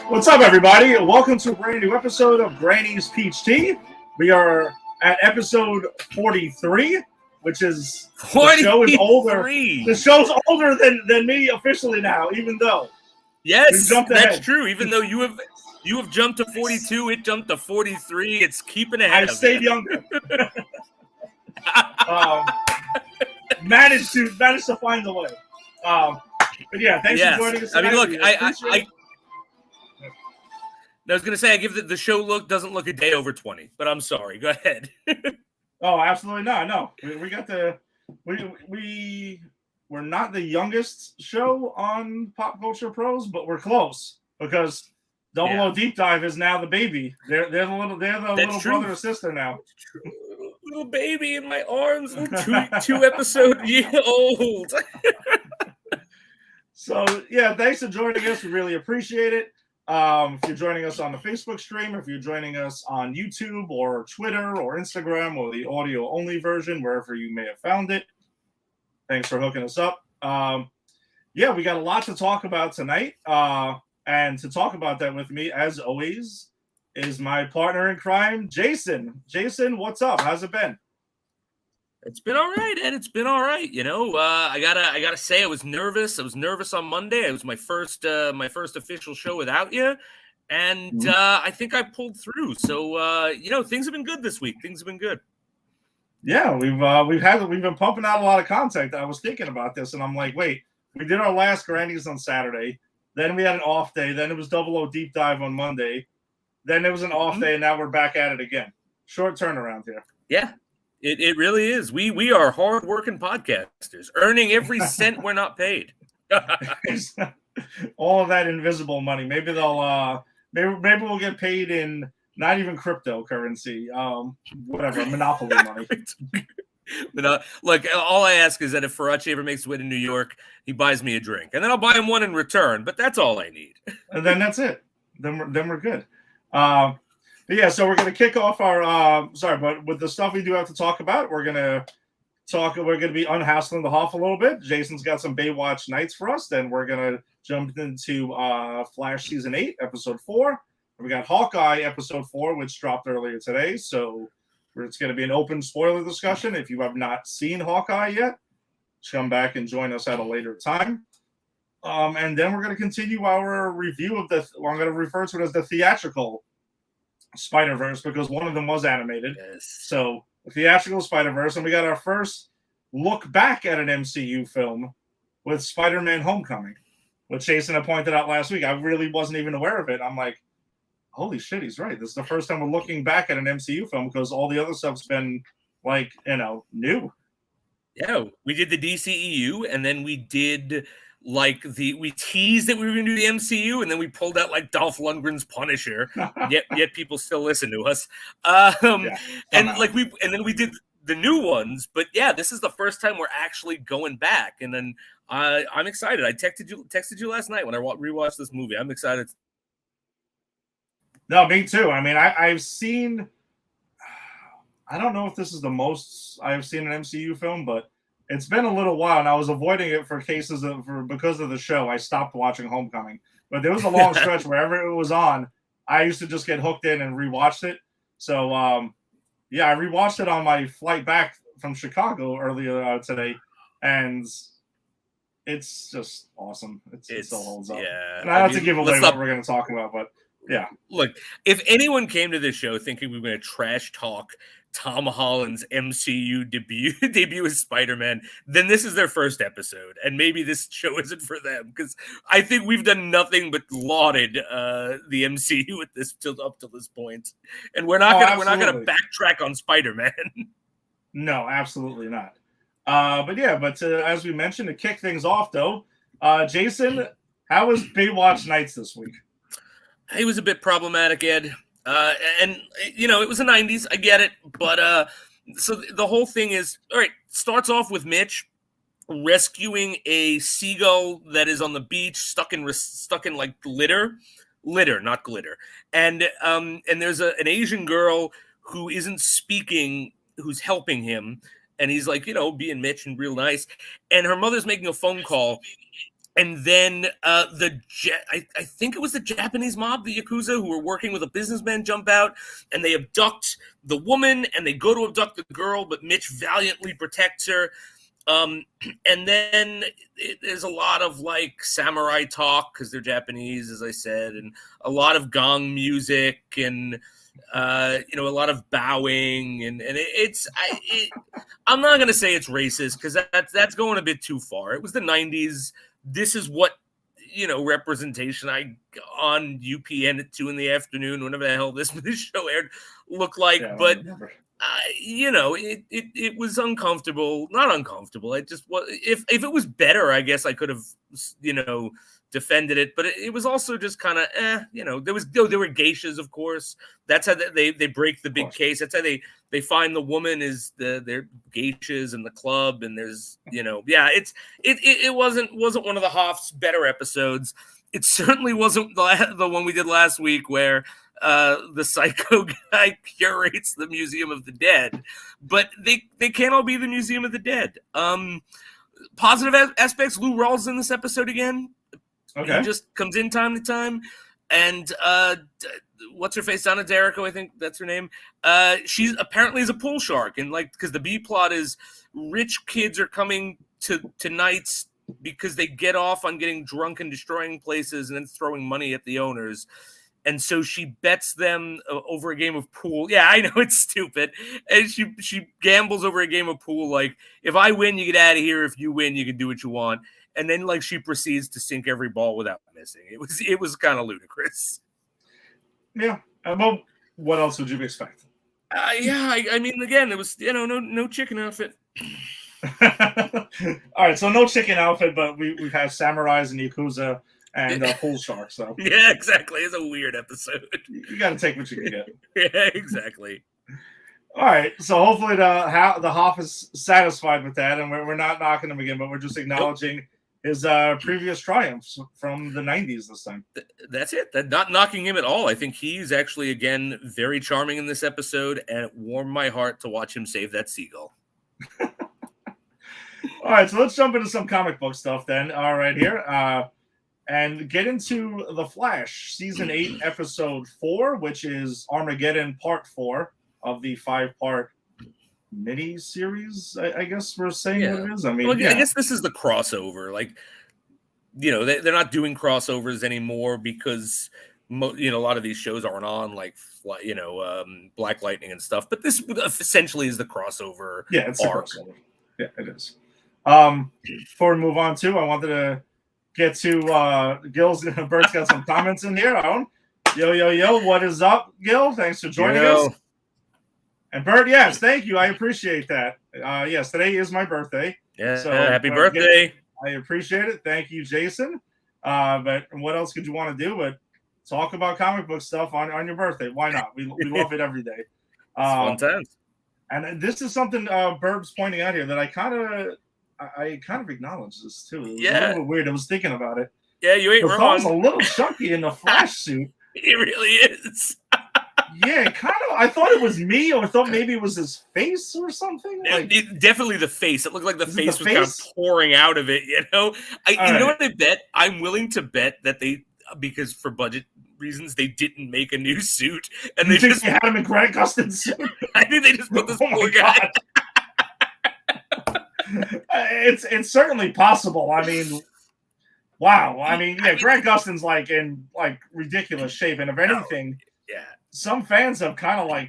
What's up, everybody? Welcome to a brand new episode of Granny's Peach Tea. We are at episode 43, which is 43. The show is older. The show's older than me officially now, even though yes, that's true. Even though you have jumped to 42, it jumped to 43. It's keeping ahead. I stayed younger. Managed to find a way. But yeah, thanks for joining us tonight. I mean, look, I was going to say, I give the show doesn't look a day over 20, but I'm sorry. Go ahead. Oh, absolutely not. No, we got we're not the youngest show on Pop Culture Pros, but we're close because Double O Deep Dive is now the baby. They're the little brother or sister now. Little baby in my arms, two episode old. So yeah, thanks for joining us. We really appreciate it. If you're joining us on the Facebook stream, if you're joining us on YouTube or Twitter or Instagram or the audio only version, wherever you may have found it, thanks for hooking us up. Yeah, we got a lot to talk about tonight. And to talk about that with me, as always, is my partner in crime, Jason. Jason, what's up? How's it been? It's been all right, Ed. It's been all right. You know, I gotta say, I was nervous. I was nervous on Monday. It was my first official show without you, and I think I pulled through. So you know, things have been good this week. Things have been good. Yeah, we've been pumping out a lot of content. I was thinking about this, and I'm like, wait, we did our last Grannies on Saturday. Then we had an off day. Then it was Double O Deep Dive on Monday. Then it was an off day, and now we're back at it again. Short turnaround here. Yeah. It really is. We are hard-working podcasters, earning every cent we're not paid. All of that invisible money. Maybe they'll maybe we'll get paid in not even cryptocurrency. Whatever, monopoly money. Look, all I ask is that if Faraci ever makes his way to New York, he buys me a drink, and then I'll buy him one in return. But that's all I need. And then that's it. Then we're good. But yeah, so we're going to kick off our but with the stuff we do have to talk about, we're going to be unhassling the Hoff a little bit. Jason's got some Baywatch nights for us. Then we're going to jump into Flash Season 8, Episode 4. We got Hawkeye, Episode 4, which dropped earlier today. So it's going to be an open spoiler discussion. If you have not seen Hawkeye yet, come back and join us at a later time. And then we're going to continue our review of I'm going to refer to it as the theatrical Spider-Verse, because one of them was animated. Yes. So the theatrical Spider-Verse, and we got our first look back at an MCU film with Spider-Man Homecoming, which Jason had pointed out last week. I really wasn't even aware of it. I'm like, holy shit, he's right. This is the first time we're looking back at an MCU film, because all the other stuff's been like, new. Yeah, we did the DCEU, and then we did we teased that we were going to do the MCU, and then we pulled out like Dolph Lundgren's Punisher. yet people still listen to us. And then we did the new ones. But yeah, this is the first time we're actually going back, and then I'm excited. I texted you last night when I rewatched this movie. I'm excited. No, me too. I mean, I've seen. I don't know if this is the most I've seen an MCU film, but it's been a little while, and I was avoiding it because of the show. I stopped watching Homecoming, but there was a long stretch wherever it was on, I used to just get hooked in and rewatched it. So, I rewatched it on my flight back from Chicago earlier today, and it's just awesome. It still holds up. Yeah, and I have to give away what we're going to talk about, but yeah. Look, if anyone came to this show thinking we were going to trash talk Tom Holland's MCU debut as Spider-Man, then this is their first episode, and maybe this show isn't for them, because I think we've done nothing but lauded the MCU up to this point, and we're not gonna backtrack on Spider-Man. No, absolutely not. But as we mentioned, to kick things off, though, Jason, how was Baywatch nights this week? It was a bit problematic, Ed. And it was the 90s. I get it. But so the whole thing is, all right, starts off with Mitch rescuing a seagull that is on the beach, stuck in like litter, not glitter. And there's an Asian girl who isn't speaking, who's helping him. and he's like, being Mitch and real nice. And her mother's making a phone call. And then I think it was the Japanese mob, the Yakuza, who were working with a businessman, jump out, and they abduct the woman, and they go to abduct the girl, but Mitch valiantly protects her. And then there's a lot of like samurai talk because they're Japanese, as I said, and a lot of gong music and a lot of bowing, and I'm not gonna say it's racist because that's going a bit too far. It was the 90s. This is what representation on UPN at 2 PM, whenever the hell this show aired, looked like. Yeah, but it was uncomfortable. Not uncomfortable. It just was. If it was better, I guess I could have defended it. But it was also just kind of there were geishas, of course. That's how they break the big case. That's how they find the woman is their geishas in the club, and there's it wasn't one of the Hoff's better episodes. It certainly wasn't the one we did last week where the psycho guy curates the Museum of the Dead, but they can't all be the Museum of the Dead. Positive aspects: Lou Rawls in this episode again. Okay. He just comes in time to time, and what's her face? Donna Derrico, I think that's her name. She's apparently is a pool shark, and because the B plot is rich kids are coming to nights because they get off on getting drunk and destroying places and then throwing money at the owners. And so she bets them over a game of pool. Yeah, I know it's stupid. And she gambles over a game of pool. Like, if I win, you get out of here. If you win, you can do what you want. And then she proceeds to sink every ball without missing. It was kind of ludicrous. Yeah. Well, what else would you expect? I mean, again, it was no chicken outfit. All right, so no chicken outfit, but we have samurais and yakuza and pool sharks. So yeah, exactly. It's a weird episode. You got to take what you can get. Yeah, exactly. All right, so hopefully the Hoff is satisfied with that, and we're not knocking him again, but we're just acknowledging his previous triumphs from the 90s this time. That's it. Not knocking him at all. I think he's actually, again, very charming in this episode, and it warmed my heart to watch him save that seagull. All right, so let's jump into some comic book stuff then. All right, here. And get into The Flash, Season 8, Episode 4, which is Armageddon Part 4 of the 5-part mini-series, I guess we're saying what it is. I mean, I guess this is the crossover. They're not doing crossovers anymore because, a lot of these shows aren't on, Black Lightning and stuff. But this essentially is the crossover Yeah, it's arc. The crossover. Yeah, it is. Before we move on I wanted to get to Bert's got some comments in here. Yo, what is up, Gil? Thanks for joining us. And Bert, yes, thank you. I appreciate that. Yes, today is my birthday. Yeah, so happy birthday. I appreciate it. Thank you, Jason. But what else could you want to do but talk about comic book stuff on your birthday? Why not? We love it every day. Fun times. And this is something Burb's pointing out here that I kind of acknowledge this too. It was a little weird. I was thinking about it. Yeah, you ain't wrong. Thum's a little chunky in the Flash suit. He really is. Yeah, kind of. I thought it was me, or I thought maybe it was his face or something. Definitely the face. It looked like the face was kind of pouring out of it. You know what I bet? I'm willing to bet that because for budget reasons, they didn't make a new suit, and they just had him in Grant Gustin's suit. I think they just put this poor guy. It's certainly possible. I mean, wow. I mean, Grant Gustin's in ridiculous shape, and if anything, some fans have kind of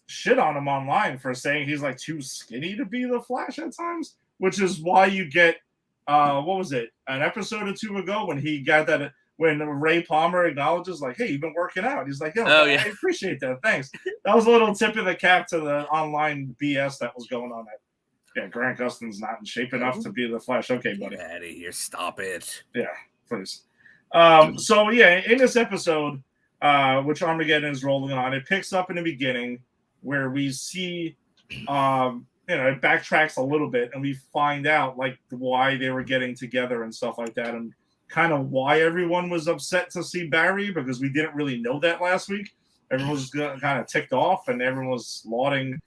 shit on him online for saying he's too skinny to be the Flash at times, which is why you get what was it, an episode or two ago when he got that. When Ray Palmer acknowledges, hey, you've been working out. He's like, I appreciate that. Thanks. That was a little tip of the cap to the online BS that was going on. Grant Gustin's not in shape enough to be the Flash. Okay, buddy. Get out of here. Stop it. Yeah, please. So, in this episode, which Armageddon is rolling on, it picks up in the beginning where we see, it backtracks a little bit, and we find out, why they were getting together and stuff like that, and kind of why everyone was upset to see Barry, because we didn't really know that last week. Everyone was kind of ticked off, and everyone was lauding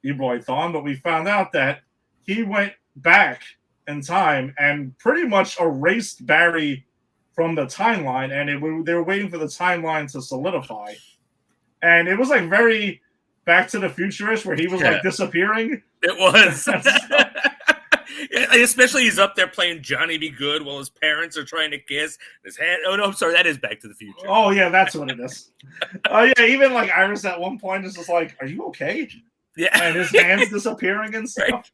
E-Boy Thawne, but we found out that he went back in time and pretty much erased Barry from the timeline, and they were waiting for the timeline to solidify. And it was like very Back to the Future-ish, where he was like disappearing. It was. Especially he's up there playing Johnny Be Good while his parents are trying to kiss his hand. Oh no, I'm sorry, that is Back to the Future. Oh yeah, that's what it is. Yeah, even like Iris at one point is just like, "Are you okay?" Yeah, and his hands disappearing and stuff.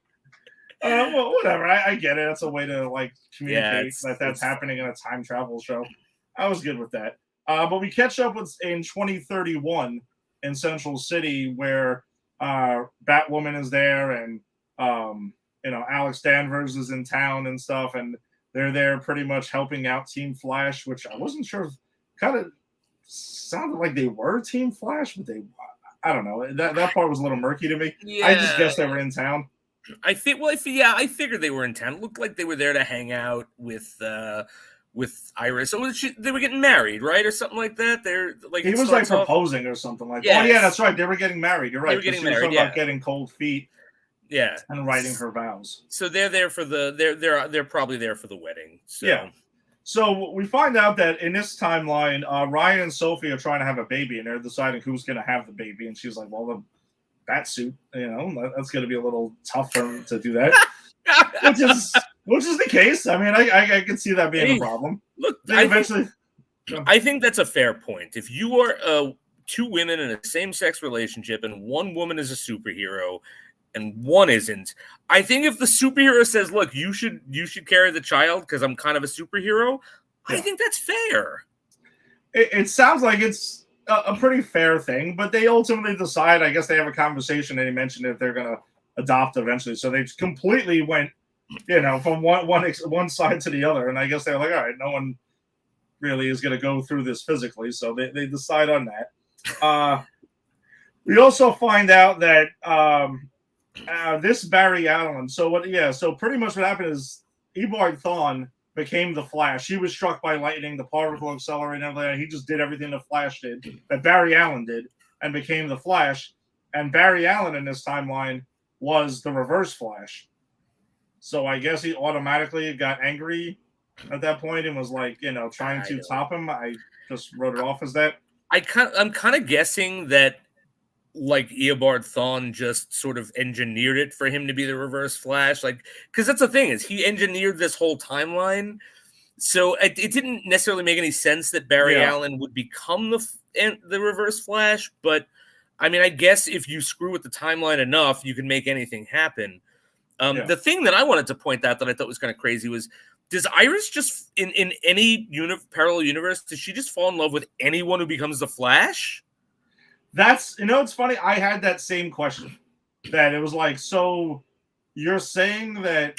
Right. Well, whatever. I get it. It's a way to like communicate that's happening in a time travel show. I was good with that. But we catch up with in 2031 in Central City, where Batwoman is there, and Alex Danvers is in town and stuff, and they're there pretty much helping out Team Flash, which I wasn't sure. Kind of sounded like they were Team Flash, but I don't know. That part was a little murky to me. Yeah. I just guessed they were in town. I figured they were in town. It looked like they were there to hang out with Iris. So they were getting married, right, or something like that. They're like he was like proposing or something like that. Yes. Oh yeah, that's right. They were getting married. You're right. They were getting married. About getting cold feet. Yeah, and writing her vows. So they're there for they're probably there for the wedding. So. Yeah. So we find out that in this timeline, Ryan and Sophie are trying to have a baby, and they're deciding who's going to have the baby. And she's like, "Well, the Batsuit, that's going to be a little tough for him to do that," which is the case. I mean, I can see that being a problem. Look, I think that's a fair point. If you are two women in a same-sex relationship, and one woman is a superhero and one isn't, I think if the superhero says, "Look, you should carry the child because I'm kind of a superhero," I think that's fair. It sounds like it's a pretty fair thing, but they ultimately decide. I guess they have a conversation, and they mentioned if they're going to adopt eventually. So they completely went, from one side to the other, and I guess they're like, all right, no one really is going to go through this physically, so they decide on that. We also find out that. This Barry Allen. So pretty much what happened is E-Boy Thawne became the Flash. He was struck by lightning, the particle accelerator, and everything. He just did everything the Flash did, that Barry Allen did, and became the Flash. And Barry Allen in this timeline was the Reverse Flash. So I guess he automatically got angry at that point and was like, trying to top him. I just wrote it off as that. I'm kind of guessing that. Like Eobard Thawne just sort of engineered it for him to be the Reverse Flash, because that's the thing is he engineered this whole timeline, so it didn't necessarily make any sense that Barry Allen would become the Reverse Flash. But I mean, I guess if you screw with the timeline enough, you can make anything happen. The thing that I wanted to point out that I thought was kind of crazy was, does Iris just in any parallel universe, does she just fall in love with anyone who becomes the Flash? That's, it's funny. I had that same question. That it was like, so you're saying that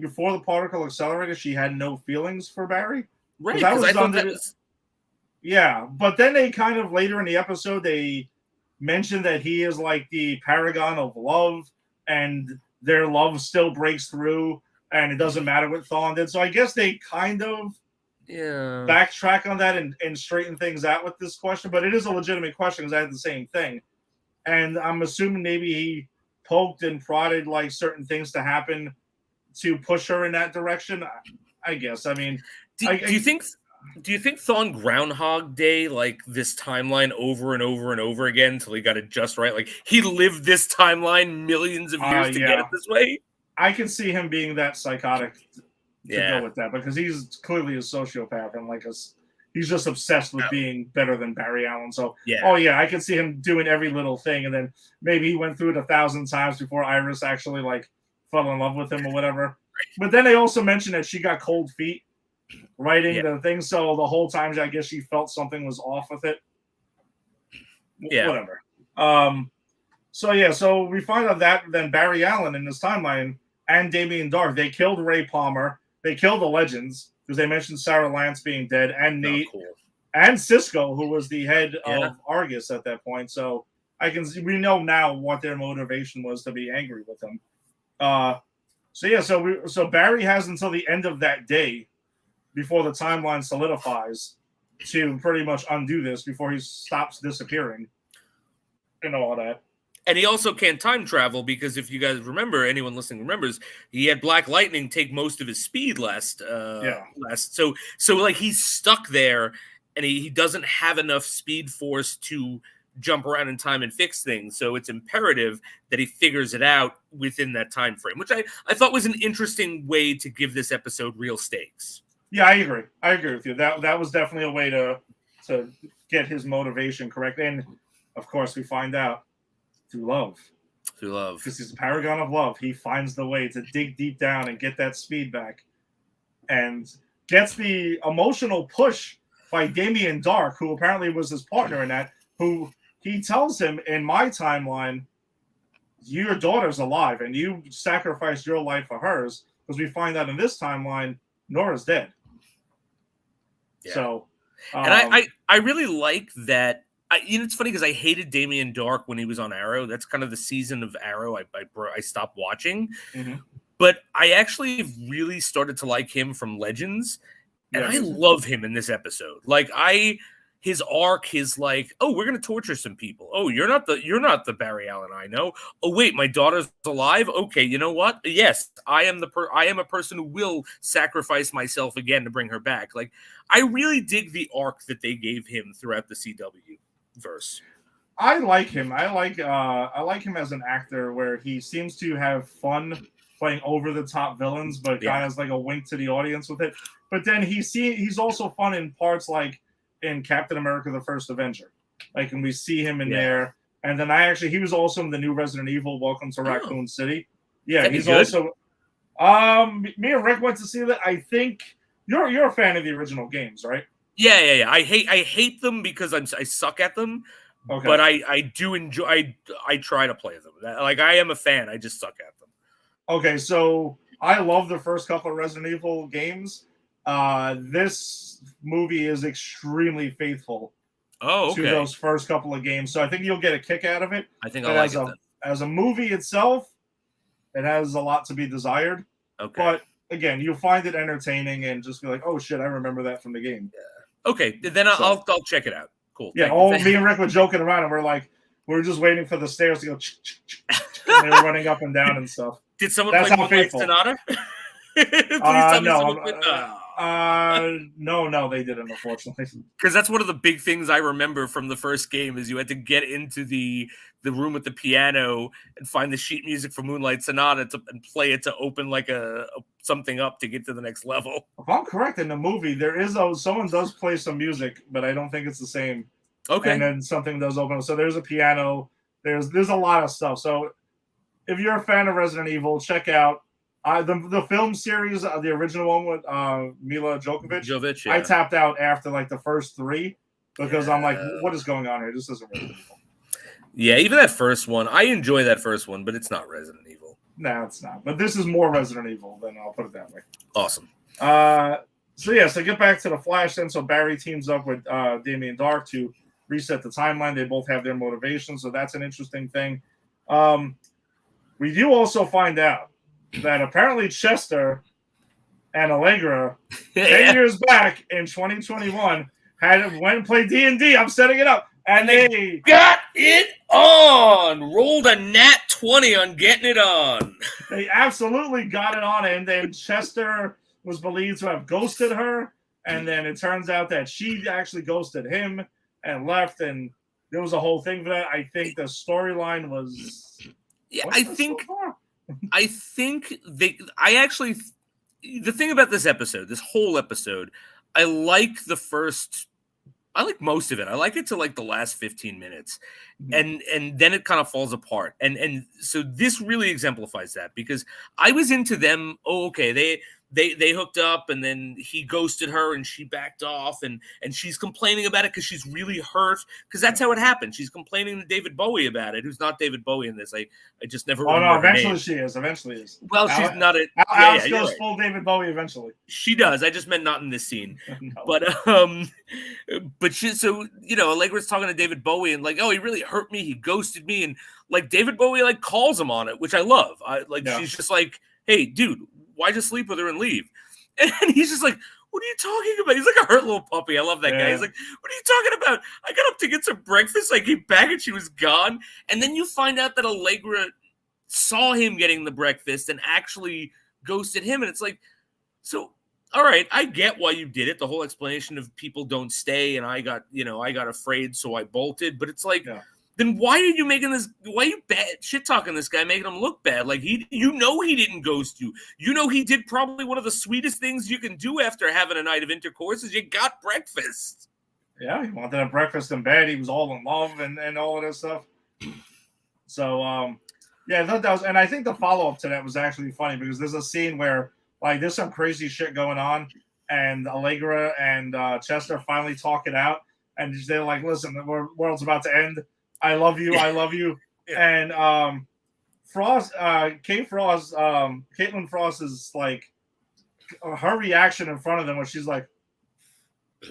before the particle accelerator, she had no feelings for Barry? Right. Yeah. But then they kind of later in the episode, they mentioned that he is like the paragon of love, and their love still breaks through, and it doesn't matter what Thawne did. So I guess they kind of backtrack on that and straighten things out with this question, but it is a legitimate question because I had the same thing, and I'm assuming maybe he poked and prodded like certain things to happen to push her in that direction. I guess. I mean, do you think Thawne Groundhog Day like this timeline over and over and over again until he got it just right? Like he lived this timeline millions of years to get it this way. I can see him being that psychotic. To go with that, because he's clearly a sociopath and he's just obsessed with being better than Barry Allen. So I can see him doing every little thing, and then maybe he went through it 1,000 times before Iris actually fell in love with him or whatever. But then they also mentioned that she got cold feet writing the thing, so the whole time I guess she felt something was off with it. Whatever. So we find out that then Barry Allen in this timeline and Damien Dark, they killed Ray Palmer. They killed the Legends because they mentioned Sarah Lance being dead, and Nate and Cisco, who was the head of Argus at that point. So we know now what their motivation was to be angry with him. So Barry has until the end of that day before the timeline solidifies to pretty much undo this before he stops disappearing and all that. And he also can't time travel because if you guys remember, anyone listening remembers, he had Black Lightning take most of his speed last. So like he's stuck there, and he doesn't have enough speed force to jump around in time and fix things. So it's imperative that he figures it out within that time frame, which I thought was an interesting way to give this episode real stakes. Yeah, I agree. I agree with you. That was definitely a way to get his motivation correct. And of course, we find out through love. Through love. Because he's a paragon of love. He finds the way to dig deep down and get that speed back. And gets the emotional push by Damien Dark, who apparently was his partner in that, who he tells him, in my timeline, your daughter's alive and you sacrificed your life for hers. Because we find out in this timeline, Nora's dead. Yeah. So, and I really like that. It's funny because I hated Damien Dark when he was on Arrow. That's kind of the season of Arrow I stopped watching. Mm-hmm. But I actually really started to like him from Legends, and I love him in this episode. Like his arc is like, oh, we're gonna torture some people. Oh, you're not the Barry Allen I know. Oh, wait, my daughter's alive. Okay, you know what? Yes, I am a person who will sacrifice myself again to bring her back. Like, I really dig the arc that they gave him throughout the CW verse. I like him. I like him as an actor, where he seems to have fun playing over the top villains, but kind of has like a wink to the audience with it. But then he's also fun in parts like in Captain America: The First Avenger, like, and we see him in there. And then he was also in the new Resident Evil: Welcome to Raccoon City. Yeah, he's also. Me and Rick went to see that. I think you're a fan of the original games, right? Yeah. I hate them because I suck at them. Okay. But I do enjoy. I try to play them. Like, I am a fan. I just suck at them. Okay, so I love the first couple of Resident Evil games. This movie is extremely faithful to those first couple of games, so I think you'll get a kick out of it. I think I like it. As a movie itself, it has a lot to be desired. Okay, but again, you'll find it entertaining and just be like, "Oh shit, I remember that from the game." Yeah. Okay, then I'll check it out. Cool. Yeah, me and Rick were joking around, and we're just waiting for the stairs to go. And they were running up and down and stuff. Did someone play Moonlight Sonata? No, they didn't, unfortunately. Because that's one of the big things I remember from the first game is you had to get into the room with the piano and find the sheet music for Moonlight Sonata and play it to open like something up to get to the next level. If I'm correct, in the movie there is someone does play some music, but I don't think it's the same. Okay. And then something does open up. So there's a piano. There's a lot of stuff. So if you're a fan of Resident Evil, check out the film series, the original one with Mila Jovovich. Yeah. I tapped out after like the first 3 because I'm like, what is going on here? This isn't Resident Evil. Yeah, even that first one. I enjoy that first one, but it's not Resident Evil. No, it's not. But this is more Resident Evil than, I'll put it that way. Awesome. So get back to the Flash then. So Barry teams up with Damien Dark to reset the timeline. They both have their motivations, so that's an interesting thing. We do also find out that apparently Chester and Allegra 10 years back in 2021 went and played D&D. I'm setting it up. And they got it on. Rolled a nat 20 on getting it on. They absolutely got it on. And then Chester was believed to have ghosted her. And then it turns out that she actually ghosted him and left. And there was a whole thing for that. I think the storyline was... Yeah, I think the thing about this episode, this whole episode, I like most of it. I like it to like the last 15 minutes. And then it kind of falls apart. And so this really exemplifies that because I was into them. Oh, okay. They hooked up and then he ghosted her and she backed off and she's complaining about it because she's really hurt because that's how it happened. She's complaining to David Bowie about it, who's not David Bowie in this. I just never remember her eventually name. She is. Eventually is. Well, she's not a... Alice goes full David Bowie eventually. She does. I just meant not in this scene. No. But she, so, Allegra's talking to David Bowie and like, oh, he really hurt me. He ghosted me. And like David Bowie like calls him on it, which I love. She's just like, hey, dude, why just sleep with her and leave? And he's just like, what are you talking about? He's like a hurt little puppy. I love that guy. He's like, what are you talking about? I got up to get some breakfast. I came back and she was gone. And then you find out that Allegra saw him getting the breakfast and actually ghosted him. And it's like, so, all right, I get why you did it. The whole explanation of people don't stay and I got afraid, so I bolted. But it's like, then why are you making this? Why are you shit talking this guy, making him look bad? Like he didn't ghost you. You know he did probably one of the sweetest things you can do after having a night of intercourse is you got breakfast. Yeah, he wanted to have breakfast in bed. He was all in love and all of this stuff. So yeah, I thought that was, and I think the follow up to that was actually funny because there's a scene where like there's some crazy shit going on, and Allegra and Chester finally talk it out, and they're like, "Listen, the world's about to end. I love you. I love you." And Frost, Caitlin Frost is like her reaction in front of them when she's like, "Oh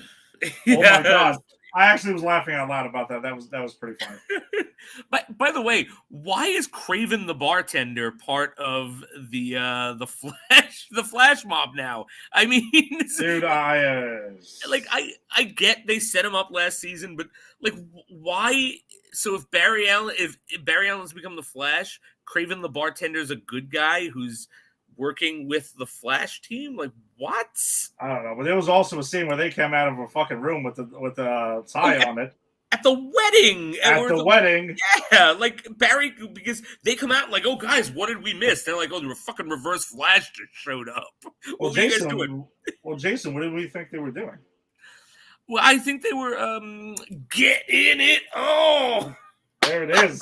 my god." I actually was laughing out loud about that. That was pretty funny. But by the way, why is Craven the bartender part of the Flash mob now? I mean, dude, I get they set him up last season, but like, why? So if Barry Allen's become the Flash, Craven the bartender is a good guy who's working with the Flash team. Like, what? I don't know, but there was also a scene where they came out of a fucking room with the tie on it at the wedding. Wedding, yeah, like Barry, because they come out like, "Oh, guys, what did we miss?" They're like, "Oh, the fucking Reverse Flash just showed up." Well, Jason, what did we think they were doing? Well, I think they were getting it. Oh, there it is.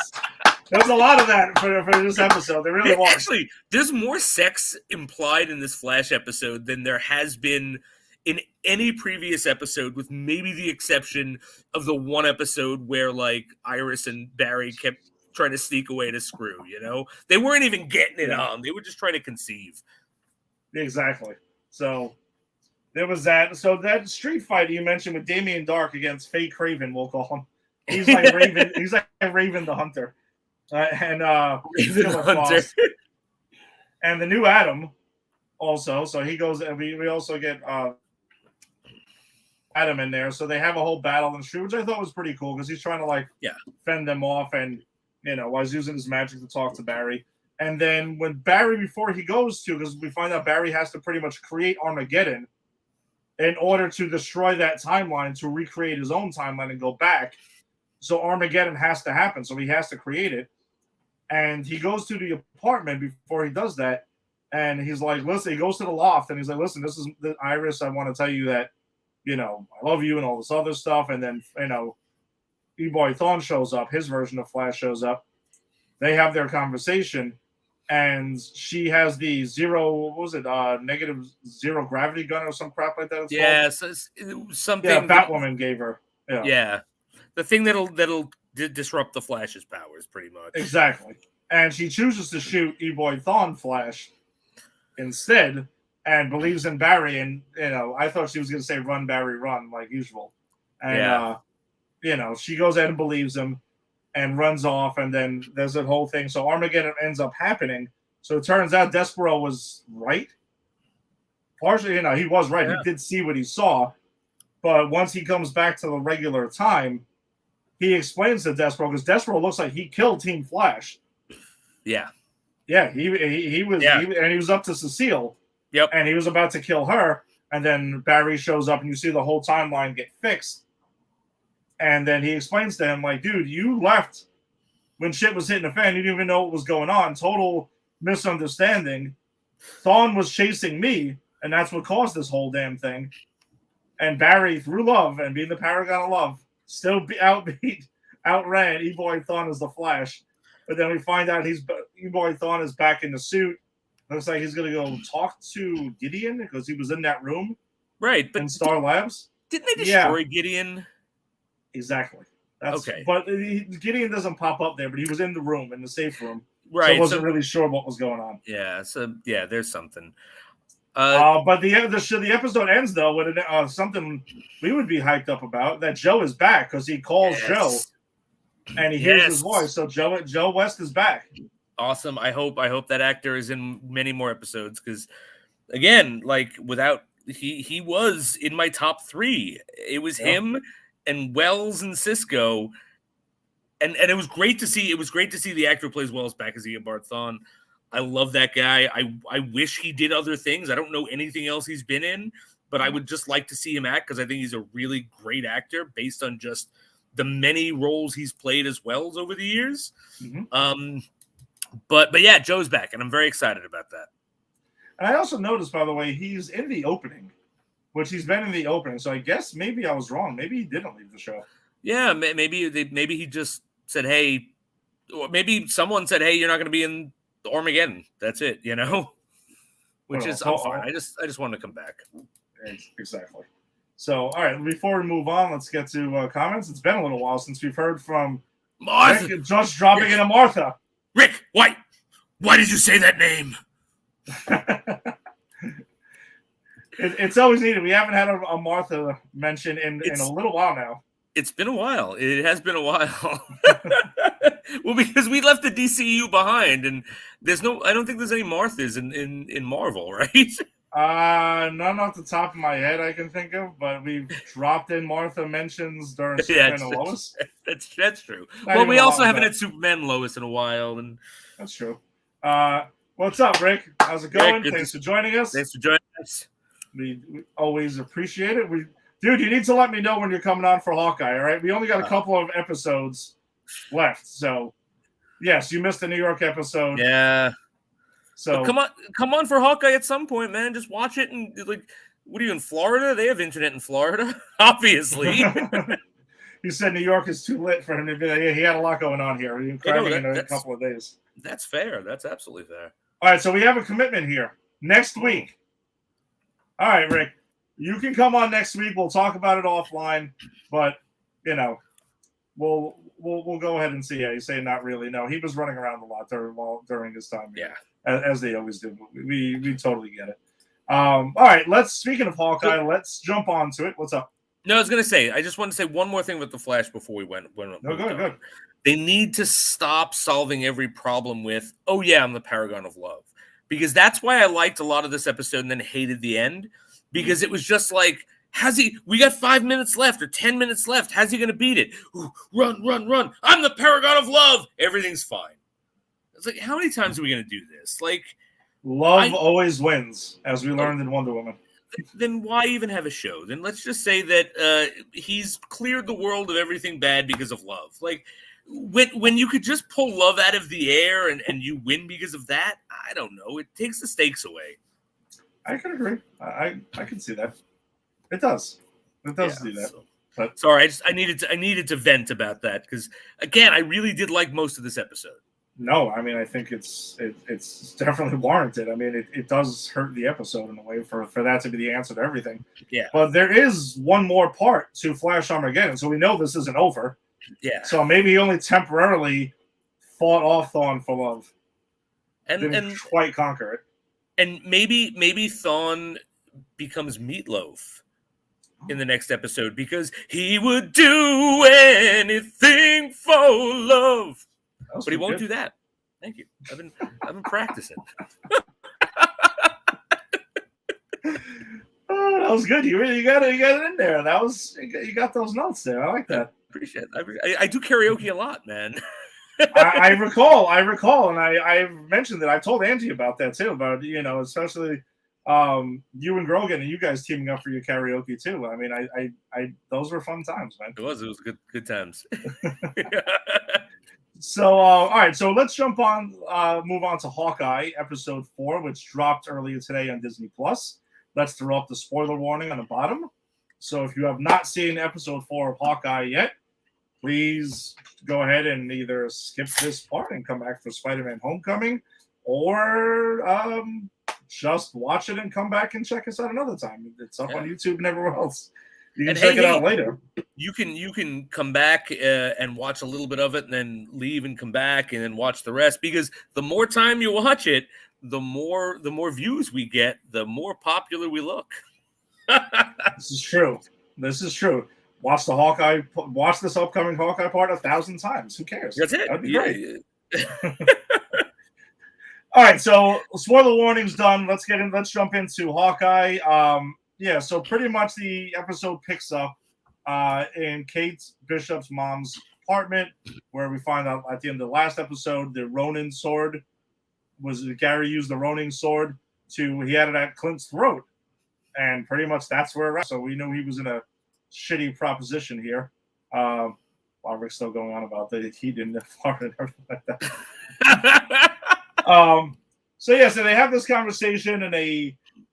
There's a lot of that for this episode. There really was. Actually, there's more sex implied in this Flash episode than there has been in any previous episode, with maybe the exception of the one episode where, like, Iris and Barry kept trying to sneak away to screw, you know? They weren't even getting it on. They were just trying to conceive. Exactly. So there was that. So that street fight you mentioned with Damien Dark against Faye Craven, we'll call him. He's like Raven. He's like Raven the Hunter. And and the new Adam also. So he goes, and we also get Adam in there. So they have a whole battle in the street, which I thought was pretty cool because he's trying to fend them off, and while he's using his magic to talk to Barry. And then when Barry, before he goes to, because we find out Barry has to pretty much create Armageddon in order to destroy that timeline to recreate his own timeline and go back. So Armageddon has to happen. So he has to create it. And he goes to the apartment before he does that. And he's like, listen, he goes to the loft and he's like, listen, this is the Iris. I want to tell you that, I love you and all this other stuff. And then, E-Boy Thawne shows up. His version of Flash shows up. They have their conversation. And she has the negative zero gravity gun or some crap like that. Something. Yeah, Batwoman gave her. Yeah. The thing that'll disrupt the Flash's powers, pretty much. Exactly. And she chooses to shoot E-Boy Thawne Flash instead and believes in Barry. And, I thought she was going to say, run, Barry, run, like usual. And, she goes ahead and believes him and runs off. And then there's that whole thing. So Armageddon ends up happening. So it turns out Despero was right. Partially, he was right. Yeah. He did see what he saw. But once he comes back to the regular time, he explains to Despero, because Despero looks like he killed Team Flash. Yeah. Yeah, he was, and he was up to Cecile. Yep. And he was about to kill her, and then Barry shows up, and you see the whole timeline get fixed. And then he explains to him, like, dude, you left when shit was hitting the fan. You didn't even know what was going on. Total misunderstanding. Thawne was chasing me, and that's what caused this whole damn thing. And Barry, through love and being the paragon of love, still outran E-Boy Thawne as the Flash. But then we find out E-Boy Thawne is back in the suit. Looks like he's going to go talk to Gideon because he was in that room. Right. But in Star Labs. Didn't they destroy Gideon? Exactly. That's okay. But Gideon doesn't pop up there, but he was in the room, in the safe room. Right. So I wasn't really sure what was going on. Yeah. So, there's something. But the episode ends, though, with something we would be hyped up about, that Joe is back because he calls Joe and he hears his voice. So Joe West is back. Awesome. I hope that actor is in many more episodes because, again, like without he was in my top 3. It was him and Wells and Cisco. And it was great to see. It was great to see the actor who plays Wells back as Ian Barthon. I love that guy. I wish he did other things. I don't know anything else he's been in, but I would just like to see him act because I think he's a really great actor based on just the many roles he's played as Wells over the years. Mm-hmm. But yeah, Joe's back, and I'm very excited about that. And I also noticed, by the way, he's in the opening, which he's been in the opening. So I guess maybe I was wrong. Maybe he didn't leave the show. Yeah, maybe he just said, "Hey," or maybe someone said, "Hey, you're not going to be in Armageddon." That's it, you know. Which is I'm fine. I just wanted to come back. Exactly. So, all right, before we move on, let's get to comments. It's been a little while since we've heard from Martha. Rick, just dropping in a Martha. Rick, why did you say that name? It's always needed. We haven't had a Martha mention in a little while now. It's been a while. It has been a while. Well, because we left the DCU behind, and I don't think there's any Marthas in Marvel, right? None off the top of my head I can think of, but we've dropped in Martha mentions during Superman and Lois. That's true. Well, we also haven't had Superman and Lois in a while, and that's true. What's up, Rick? How's it going? Thanks for joining us. Thanks for joining us. We always appreciate it. Dude, you need to let me know when you're coming on for Hawkeye, all right? We only got a couple of episodes left, so yes, you missed the New York episode. Yeah. So but come on for Hawkeye at some point, man. Just watch it and what are you in Florida? They have internet in Florida, obviously. You said New York is too lit for him to be there. He had a lot going on here. He cried in a couple of days. That's fair. That's absolutely fair. All right, so we have a commitment here. Next week. All right, Rick. You can come on next week. We'll talk about it offline, but we'll go ahead and see. Yeah, you say not really. No, he was running around a lot during his time. Yeah, as they always do. We totally get it. All right, speaking of Hawkeye, let's jump onto it. What's up? No, I was gonna say. I just want to say one more thing with the Flash before we went. No, good. They need to stop solving every problem with, "Oh yeah, I'm the paragon of love," because that's why I liked a lot of this episode and then hated the end. Because it was just like, we got 5 minutes left or 10 minutes left. How's he going to beat it? Ooh, run. I'm the paragon of love. Everything's fine. It's like, how many times are we going to do this? Like, love always wins, as we learned in Wonder Woman. Then why even have a show? Then let's just say that he's cleared the world of everything bad because of love. Like, when you could just pull love out of the air and you win because of that, I don't know. It takes the stakes away. I can agree. I can see that. It does. It does do that. But sorry, I needed to vent about that because again, I really did like most of this episode. No, I mean I think it's definitely warranted. I mean it does hurt the episode in a way for that to be the answer to everything. Yeah. But there is one more part to Flash Armageddon, so we know this isn't over. Yeah. So maybe he only temporarily fought off Thawne for love. And didn't quite conquer it. And maybe Thawne becomes Meatloaf in the next episode because he would do anything for love, but he won't do that. Thank you. I've been practicing. Oh, that was good. You got it in there. That was you got those notes there. I like that. Appreciate it. I do karaoke a lot, man. I recall, and I've mentioned that. I told Angie about that too. About especially you and Grogan and you guys teaming up for your karaoke too. I mean, I those were fun times, man. It was good times. So all right, so let's move on to Hawkeye episode 4, which dropped earlier today on Disney Plus. Let's throw up the spoiler warning on the bottom. So if you have not seen episode 4 of Hawkeye yet, please go ahead and either skip this part and come back for Spider-Man Homecoming, or just watch it and come back and check us out another time. It's up on YouTube and everywhere else. You can check it out later. You can come back and watch a little bit of it and then leave and come back and then watch the rest, because the more time you watch it, the more views we get, the more popular we look. This is true. Watch this upcoming Hawkeye part 1,000 times. Who cares? That's it. That'd be great. All right, so spoiler warning's done. Let's jump into Hawkeye. yeah, so pretty much the episode picks up in Kate Bishop's mom's apartment, where we find out at the end of the last episode the Ronin sword Gary used the Ronin sword he had it at Clint's throat, and pretty much that's where we're at. So we knew he was in a shitty proposition here. While Rick's still going on about the heat in Florida and everything like that. So they have this conversation, and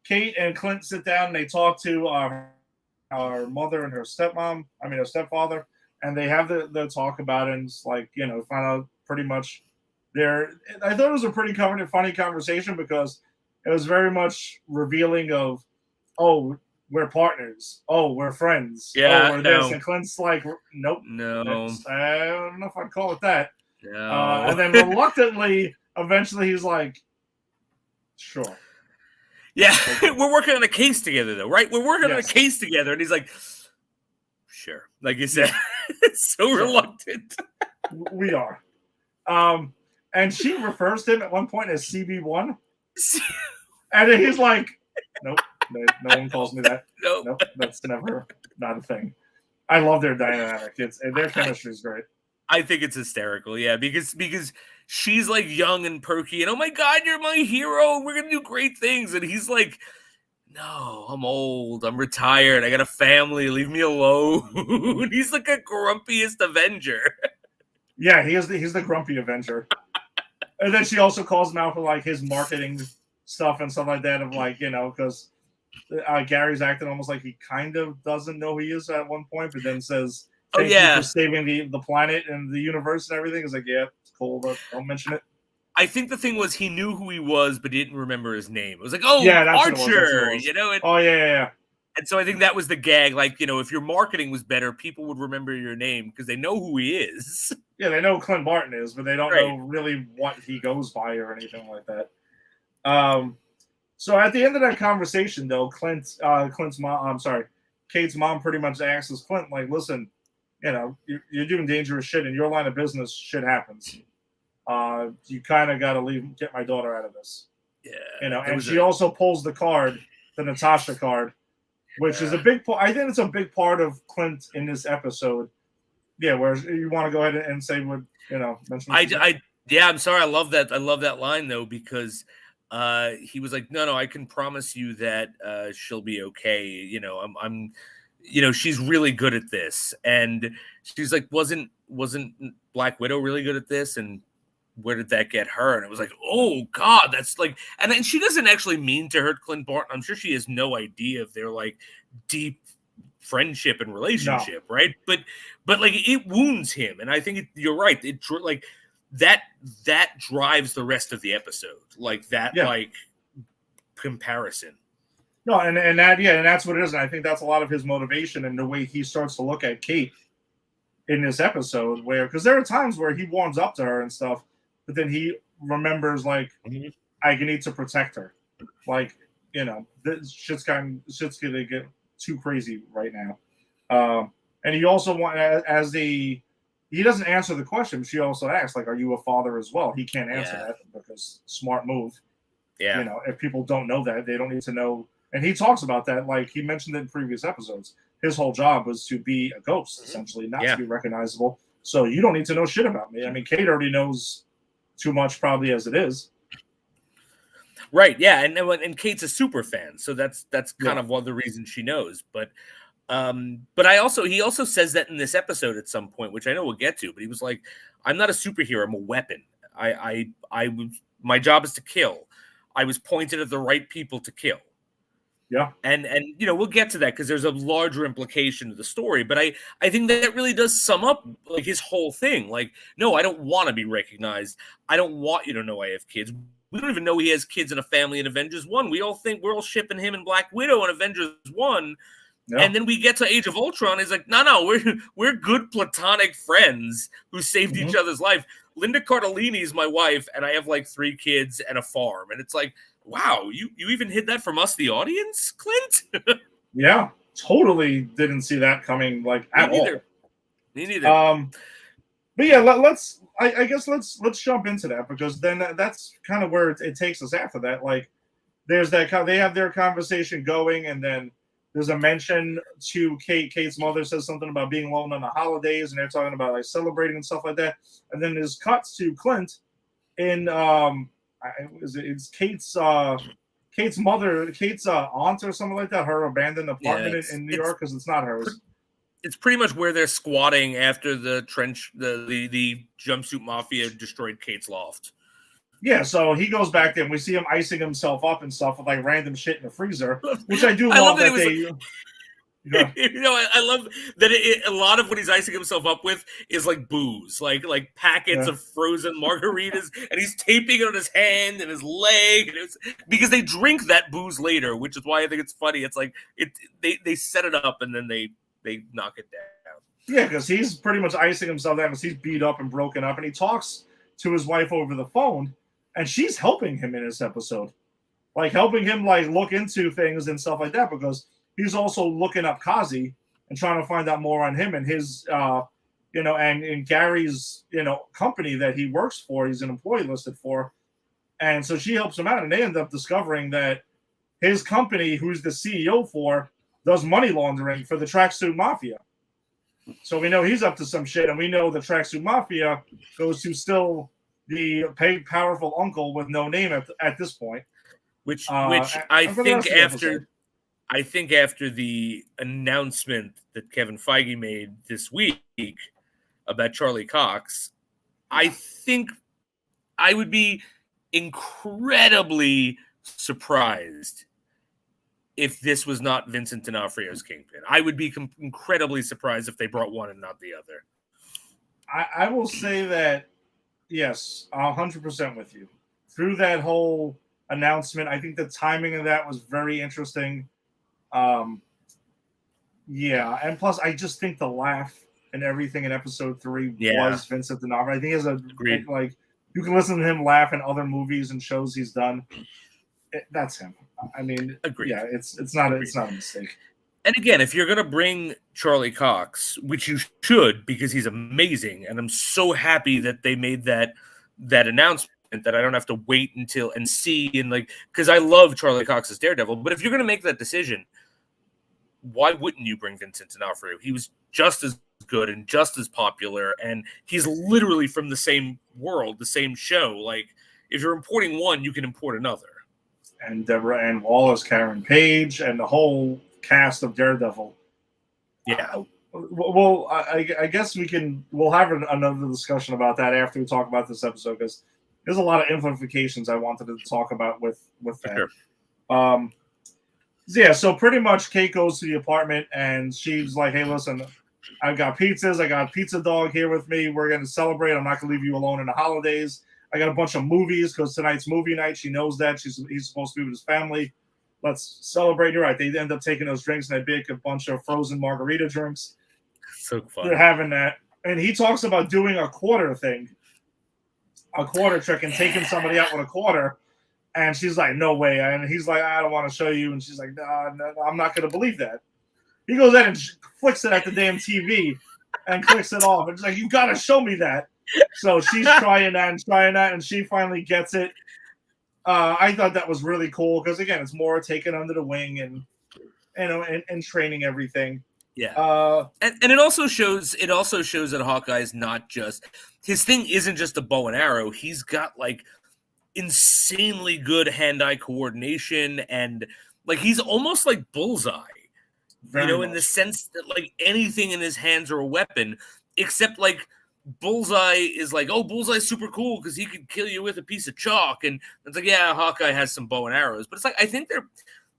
Kate and Clint sit down and they talk to our mother and her stepfather, and they have the talk about it, and it's like, find out pretty much I thought it was a pretty funny conversation because it was very much revealing of, oh, we're partners. Oh, we're friends. Yeah, we're this. And Clint's like, nope. No. I don't know if I'd call it that. No. And then reluctantly, eventually he's like, sure. Yeah, we're working on a case together, though, right? We're working on a case together. And he's like, sure. Like you said, it's so reluctant. We are. And she refers to him at one point as CB1. And then he's like, nope, no one calls me that. Nope, that's never, not a thing. I love their dynamic. Their chemistry is great. I think it's hysterical, yeah, because she's like young and perky, and oh my God, you're my hero, we're gonna do great things, and he's like, no, I'm old, I'm retired, I got a family, leave me alone. He's like a grumpiest Avenger. Yeah, he's the grumpy Avenger. And then she also calls him out for like his marketing stuff and stuff like that, of like, because Gary's acting almost like he kind of doesn't know who he is at one point, but then says, thank you for saving the planet and the universe and everything. It's like, yeah, it's cool, but don't mention it. I think the thing was he knew who he was, but he didn't remember his name. It was like, oh, yeah, Archer, yeah. And so I think that was the gag. Like, if your marketing was better, people would remember your name because they know who he is. Yeah, they know who Clint Barton is, but they don't know really what he goes by or anything like that. So at the end of that conversation, though, Kate's mom pretty much asks Clint, like, listen, you're doing dangerous shit in your line of business. Shit happens. You kind of got to get my daughter out of this. Yeah. And she also pulls the card, the Natasha card, which is a big part. I think it's a big part of Clint in this episode. Yeah, where you want to go ahead and say what mention. I'm sorry. I love that. I love that line though, because he was like, no, I can promise you that she'll be okay. I'm she's really good at this, and she's like, wasn't Black Widow really good at this, and where did that get her? And it was like, oh God, that's like, and then she doesn't actually mean to hurt Clint Barton. I'm sure she has no idea of their like deep friendship and relationship, right? But like it wounds him, and I think you're right. It like that drives the rest of the episode, like that like comparison. No, and that's what it is, and I think that's a lot of his motivation and the way he starts to look at Kate in this episode, because there are times where he warms up to her and stuff, but then he remembers like, I need to protect her, like this shit's gonna get too crazy right now, and he also he doesn't answer the question. She also asks, like, are you a father as well? He can't answer that because smart move. Yeah, if people don't know that, they don't need to know. And he talks about that, like he mentioned it in previous episodes. His whole job was to be a ghost, essentially, not to be recognizable. So you don't need to know shit about me. I mean, Kate already knows too much, probably as it is. Right? Yeah, and Kate's a super fan, so that's kind of one of the reasons she knows. But he also says that in this episode at some point, which I know we'll get to. But he was like, "I'm not a superhero. I'm a weapon. My job is to kill. I was pointed at the right people to kill." Yeah. And we'll get to that because there's a larger implication to the story. But I think that really does sum up like his whole thing. Like, no, I don't want to be recognized. I don't want you to know I have kids. We don't even know he has kids in a family in Avengers 1. We all think we're all shipping him and Black Widow in Avengers 1. No. And then we get to Age of Ultron. He's like, no, we're good platonic friends who saved each other's life. Linda Cardellini is my wife, and I have like 3 kids and a farm. And it's like, wow, you even hid that from us, the audience, Clint? Yeah, totally didn't see that coming, like, at all. Me neither. But yeah, let's jump into that, because then that's kind of where it takes us after that. Like, there's that they have their conversation going, and then there's a mention to Kate. Kate's mother says something about being alone on the holidays, and they're talking about like celebrating and stuff like that. And then there's cuts to Clint in it's Kate's mother, Kate's aunt or something like that, her abandoned apartment in New York, because it's not hers. It's pretty much where they're squatting after the jumpsuit mafia destroyed Kate's loft. Yeah, so he goes back there and we see him icing himself up and stuff with like random shit in the freezer, which I do love that they. I love that a lot of what he's icing himself up with is like booze, like packets of frozen margaritas, and he's taping it on his hand and his leg, and because they drink that booze later, which is why I think it's funny. It's like they set it up and then they knock it down. Yeah, because he's pretty much icing himself down because he's beat up and broken up, and he talks to his wife over the phone, and she's helping him in this episode, like helping him like look into things and stuff like that, because he's also looking up Kazi and trying to find out more on him and his, and in Gary's, company that he works for. He's an employee listed for. And so she helps him out, and they end up discovering that his company, who's the CEO for, does money laundering for the Tracksuit Mafia. So we know he's up to some shit, and we know the Tracksuit Mafia goes to still the powerful uncle with no name at this point. Which I think after the announcement that Kevin Feige made this week about Charlie Cox, I think I would be incredibly surprised if this was not Vincent D'Onofrio's Kingpin. I would be incredibly surprised if they brought one and not the other. I will say that, yes, 100% with you. Through that whole announcement, I think the timing of that was very interesting. And plus I just think the laugh and everything in episode 3 was Vincent D'Onofrio. I think he's like you can listen to him laugh in other movies and shows he's done. That's him. I mean, agreed. Yeah, it's not a mistake. And again, if you're gonna bring Charlie Cox, which you should, because he's amazing, and I'm so happy that they made that announcement, that I don't have to wait until and see, and like, because I love Charlie Cox as Daredevil. But if you're gonna make that decision, why wouldn't you bring Vincent D'Onofrio? He was just as good and just as popular, and he's literally from the same world, the same show. Like, if you're importing one, you can import another. And Deborah Ann Wallace, Karen Page, and the whole cast of Daredevil. Yeah. Well, I guess we'll have another discussion about that after we talk about this episode, because there's a lot of implications I wanted to talk about with that. Sure. So pretty much Kate goes to the apartment and she's like, hey, listen, I've got pizzas. I got Pizza Dog here with me. We're going to celebrate. I'm not going to leave you alone in the holidays. I got a bunch of movies because tonight's movie night. She knows that. He's supposed to be with his family. Let's celebrate. You're right. They end up taking those drinks and they bake a bunch of frozen margarita drinks. So fun. They're having that. And he talks about doing a quarter thing, a quarter trick, and taking somebody out with a quarter. And she's like, no way. And he's like, I don't want to show you. And she's like, no, I'm not going to believe that. He goes in and flicks it at the damn TV and clicks it off. And she's like, you got to show me that. So she's trying that, and she finally gets it. I thought that was really cool because, again, it's more taken under the wing and training everything. Yeah, and it also shows that Hawkeye is not just, his thing isn't just a bow and arrow. He's got like insanely good hand-eye coordination, and like he's almost like Bullseye, in the sense that like anything in his hands are a weapon, except like Bullseye is like, oh, Bullseye's super cool because he could kill you with a piece of chalk, and it's like, yeah, Hawkeye has some bow and arrows, but it's like I think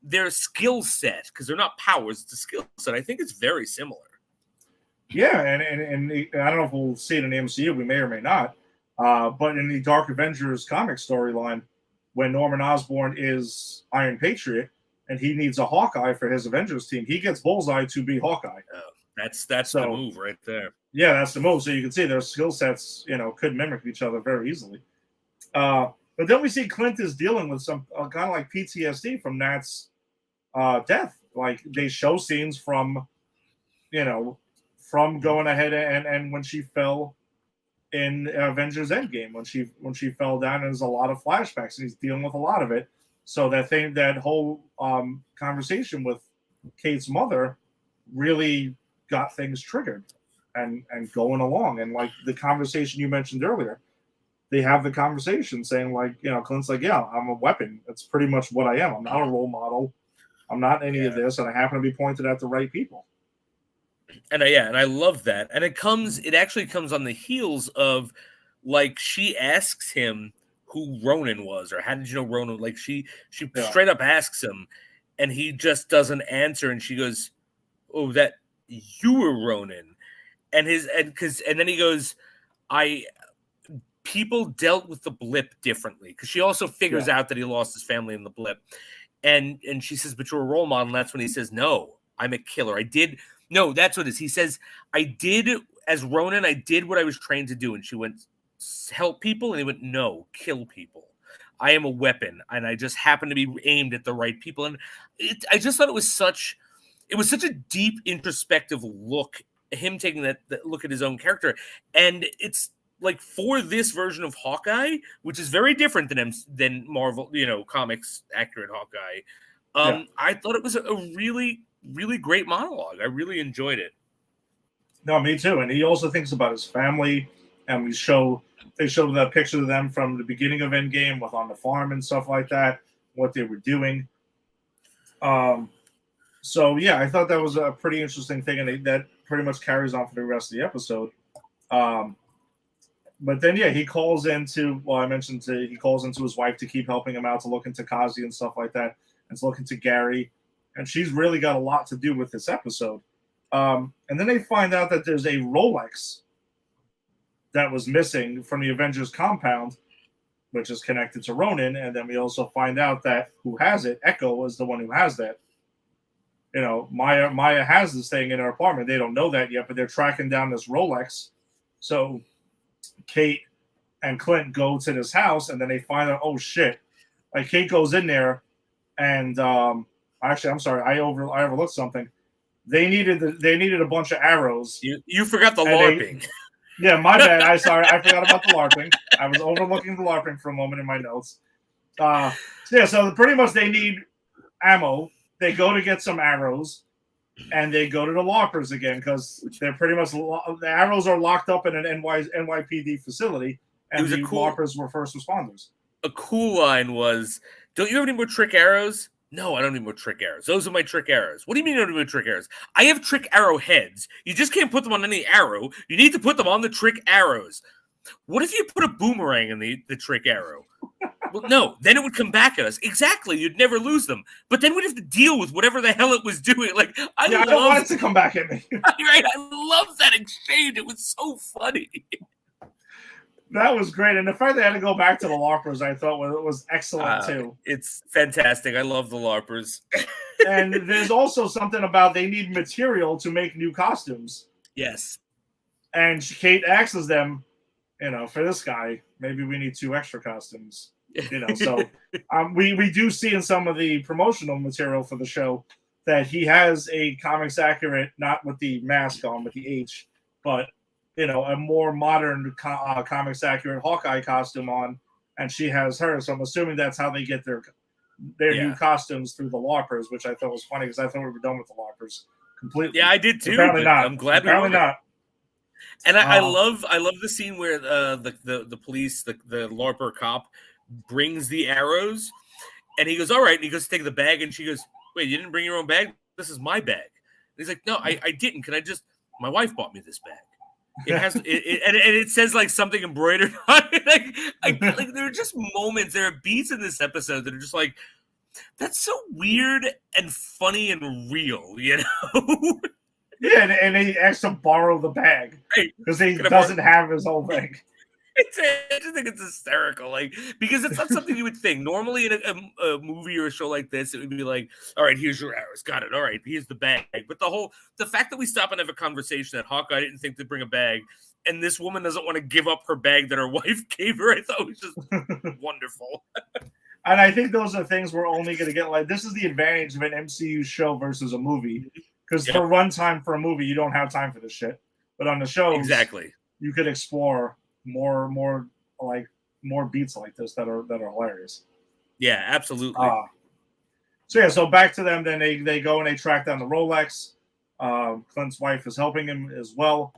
their skill set, because they're not powers, it's a skill set. I think it's very similar. Yeah, and I don't know if we'll see it in the MCU. We may or may not. But in the Dark Avengers comic storyline, when Norman Osborn is Iron Patriot and he needs a Hawkeye for his Avengers team, he gets Bullseye to be Hawkeye. That's the move right there. Yeah, that's the move. So you can see their skill sets, could mimic each other very easily. But then we see Clint is dealing with some kind of like PTSD from Nat's death. Like they show scenes from going ahead and when she fell in Avengers Endgame, when she fell down, and there's a lot of flashbacks and he's dealing with a lot of it. So that whole conversation with Kate's mother really got things triggered and going along. And like the conversation you mentioned earlier, they have the conversation saying like, Clint's like, yeah, I'm a weapon. That's pretty much what I am. I'm not a role model. I'm not any of this, and I happen to be pointed at the right people. And I love that. And it actually comes on the heels of, like, she asks him who Ronan was, or how did you know Ronan? Like, she straight up asks him, and he just doesn't answer, and she goes, "Oh, that you were Ronan," and then he goes, people dealt with the blip differently, because she also figures out that he lost his family in the blip, and she says, "But you're a role model," and that's when he says, "No, I'm a killer. No, that's what it is. He says, as Ronan, I did what I was trained to do." And she went, "Help people?" And he went, "No, kill people. I am a weapon, and I just happen to be aimed at the right people." And I just thought it was such a deep, introspective look, him taking that look at his own character. And it's like, for this version of Hawkeye, which is very different than Marvel, comics accurate Hawkeye. I thought it was a really, really great monologue. I really enjoyed it. No, me too. And he also thinks about his family, and they show the picture of them from the beginning of Endgame with on the farm and stuff like that, what they were doing. So yeah, I thought that was a pretty interesting thing, and that pretty much carries on for the rest of the episode. But then he calls into, he calls into his wife to keep helping him out, to look into Kazi and stuff like that, and to look into Gary, and she's really got a lot to do with this episode. And then they find out that there's a Rolex that was missing from the Avengers compound, which is connected to Ronin. And then we also find out that who has it, Echo, is the one who has that. Maya has this thing in her apartment. They don't know that yet, but they're tracking down this Rolex. So Kate and Clint go to this house, and then they find out, oh shit! Like, Kate goes in there, and actually, I'm sorry, I overlooked something. They needed a bunch of arrows. You forgot the LARPing. Yeah, my bad. I forgot about the LARPing. I was overlooking the LARPing for a moment in my notes. So pretty much they need ammo. They go to get some arrows, and they go to the LARPers again, because they're pretty much, the arrows are locked up in an NYPD facility, and the LARPers were first responders. A cool line was, "Don't you have any more trick arrows?" "No, I don't need more trick arrows. Those are my trick arrows." "What do you mean you don't need more trick arrows?" "I have trick arrow heads. You just can't put them on any arrow. You need to put them on the trick arrows." "What if you put a boomerang in the trick arrow?" "Well, no, then it would come back at us." "Exactly, you'd never lose them. But then we'd have to deal with whatever the hell it was doing." Like, I don't want it to come back at me. Right, I love that exchange. It was so funny. That was great. And the fact they had to go back to the LARPers, I thought was excellent too. It's fantastic. I love the LARPers. And there's also something about they need material to make new costumes. Yes. And Kate asks them, for this guy, maybe we need 2 extra costumes. So we do see in some of the promotional material for the show that he has a comics accurate, not with the mask on, with the H, but a more modern comics accurate Hawkeye costume on, and she has her. So I'm assuming that's how they get their new costumes, through the LARPers, which I thought was funny, because I thought we were done with the LARPers completely. Yeah, I did too. Apparently not. I'm glad apparently we were. Not. And I love the scene where the police, the LARPer cop, brings the arrows, and he goes, "All right," and he goes to take the bag, and she goes, "Wait, you didn't bring your own bag? This is my bag." And he's like, "No, I didn't. Can I just? My wife bought me this bag. It has and it says like something embroidered on it." Like there are just moments, there are beats in this episode that are just like, that's so weird and funny and real, Yeah, and he has to borrow the bag because he doesn't have his whole thing. I just think it's hysterical, like, because it's not something you would think. Normally in a movie or a show like this, it would be like, "All right, here's your arrows, got it. All right, here's the bag." But the fact that we stop and have a conversation that Hawkeye didn't think to bring a bag, and this woman doesn't want to give up her bag that her wife gave her, I thought was just wonderful. And I think those are things we're only going to get. Like, this is the advantage of an MCU show versus a movie, because for runtime for a movie, you don't have time for this shit. But on the shows, exactly, you could explore more beats like this that are hilarious. Yeah, absolutely. So back to them. Then they go and they track down the Rolex. Clint's wife is helping him as well,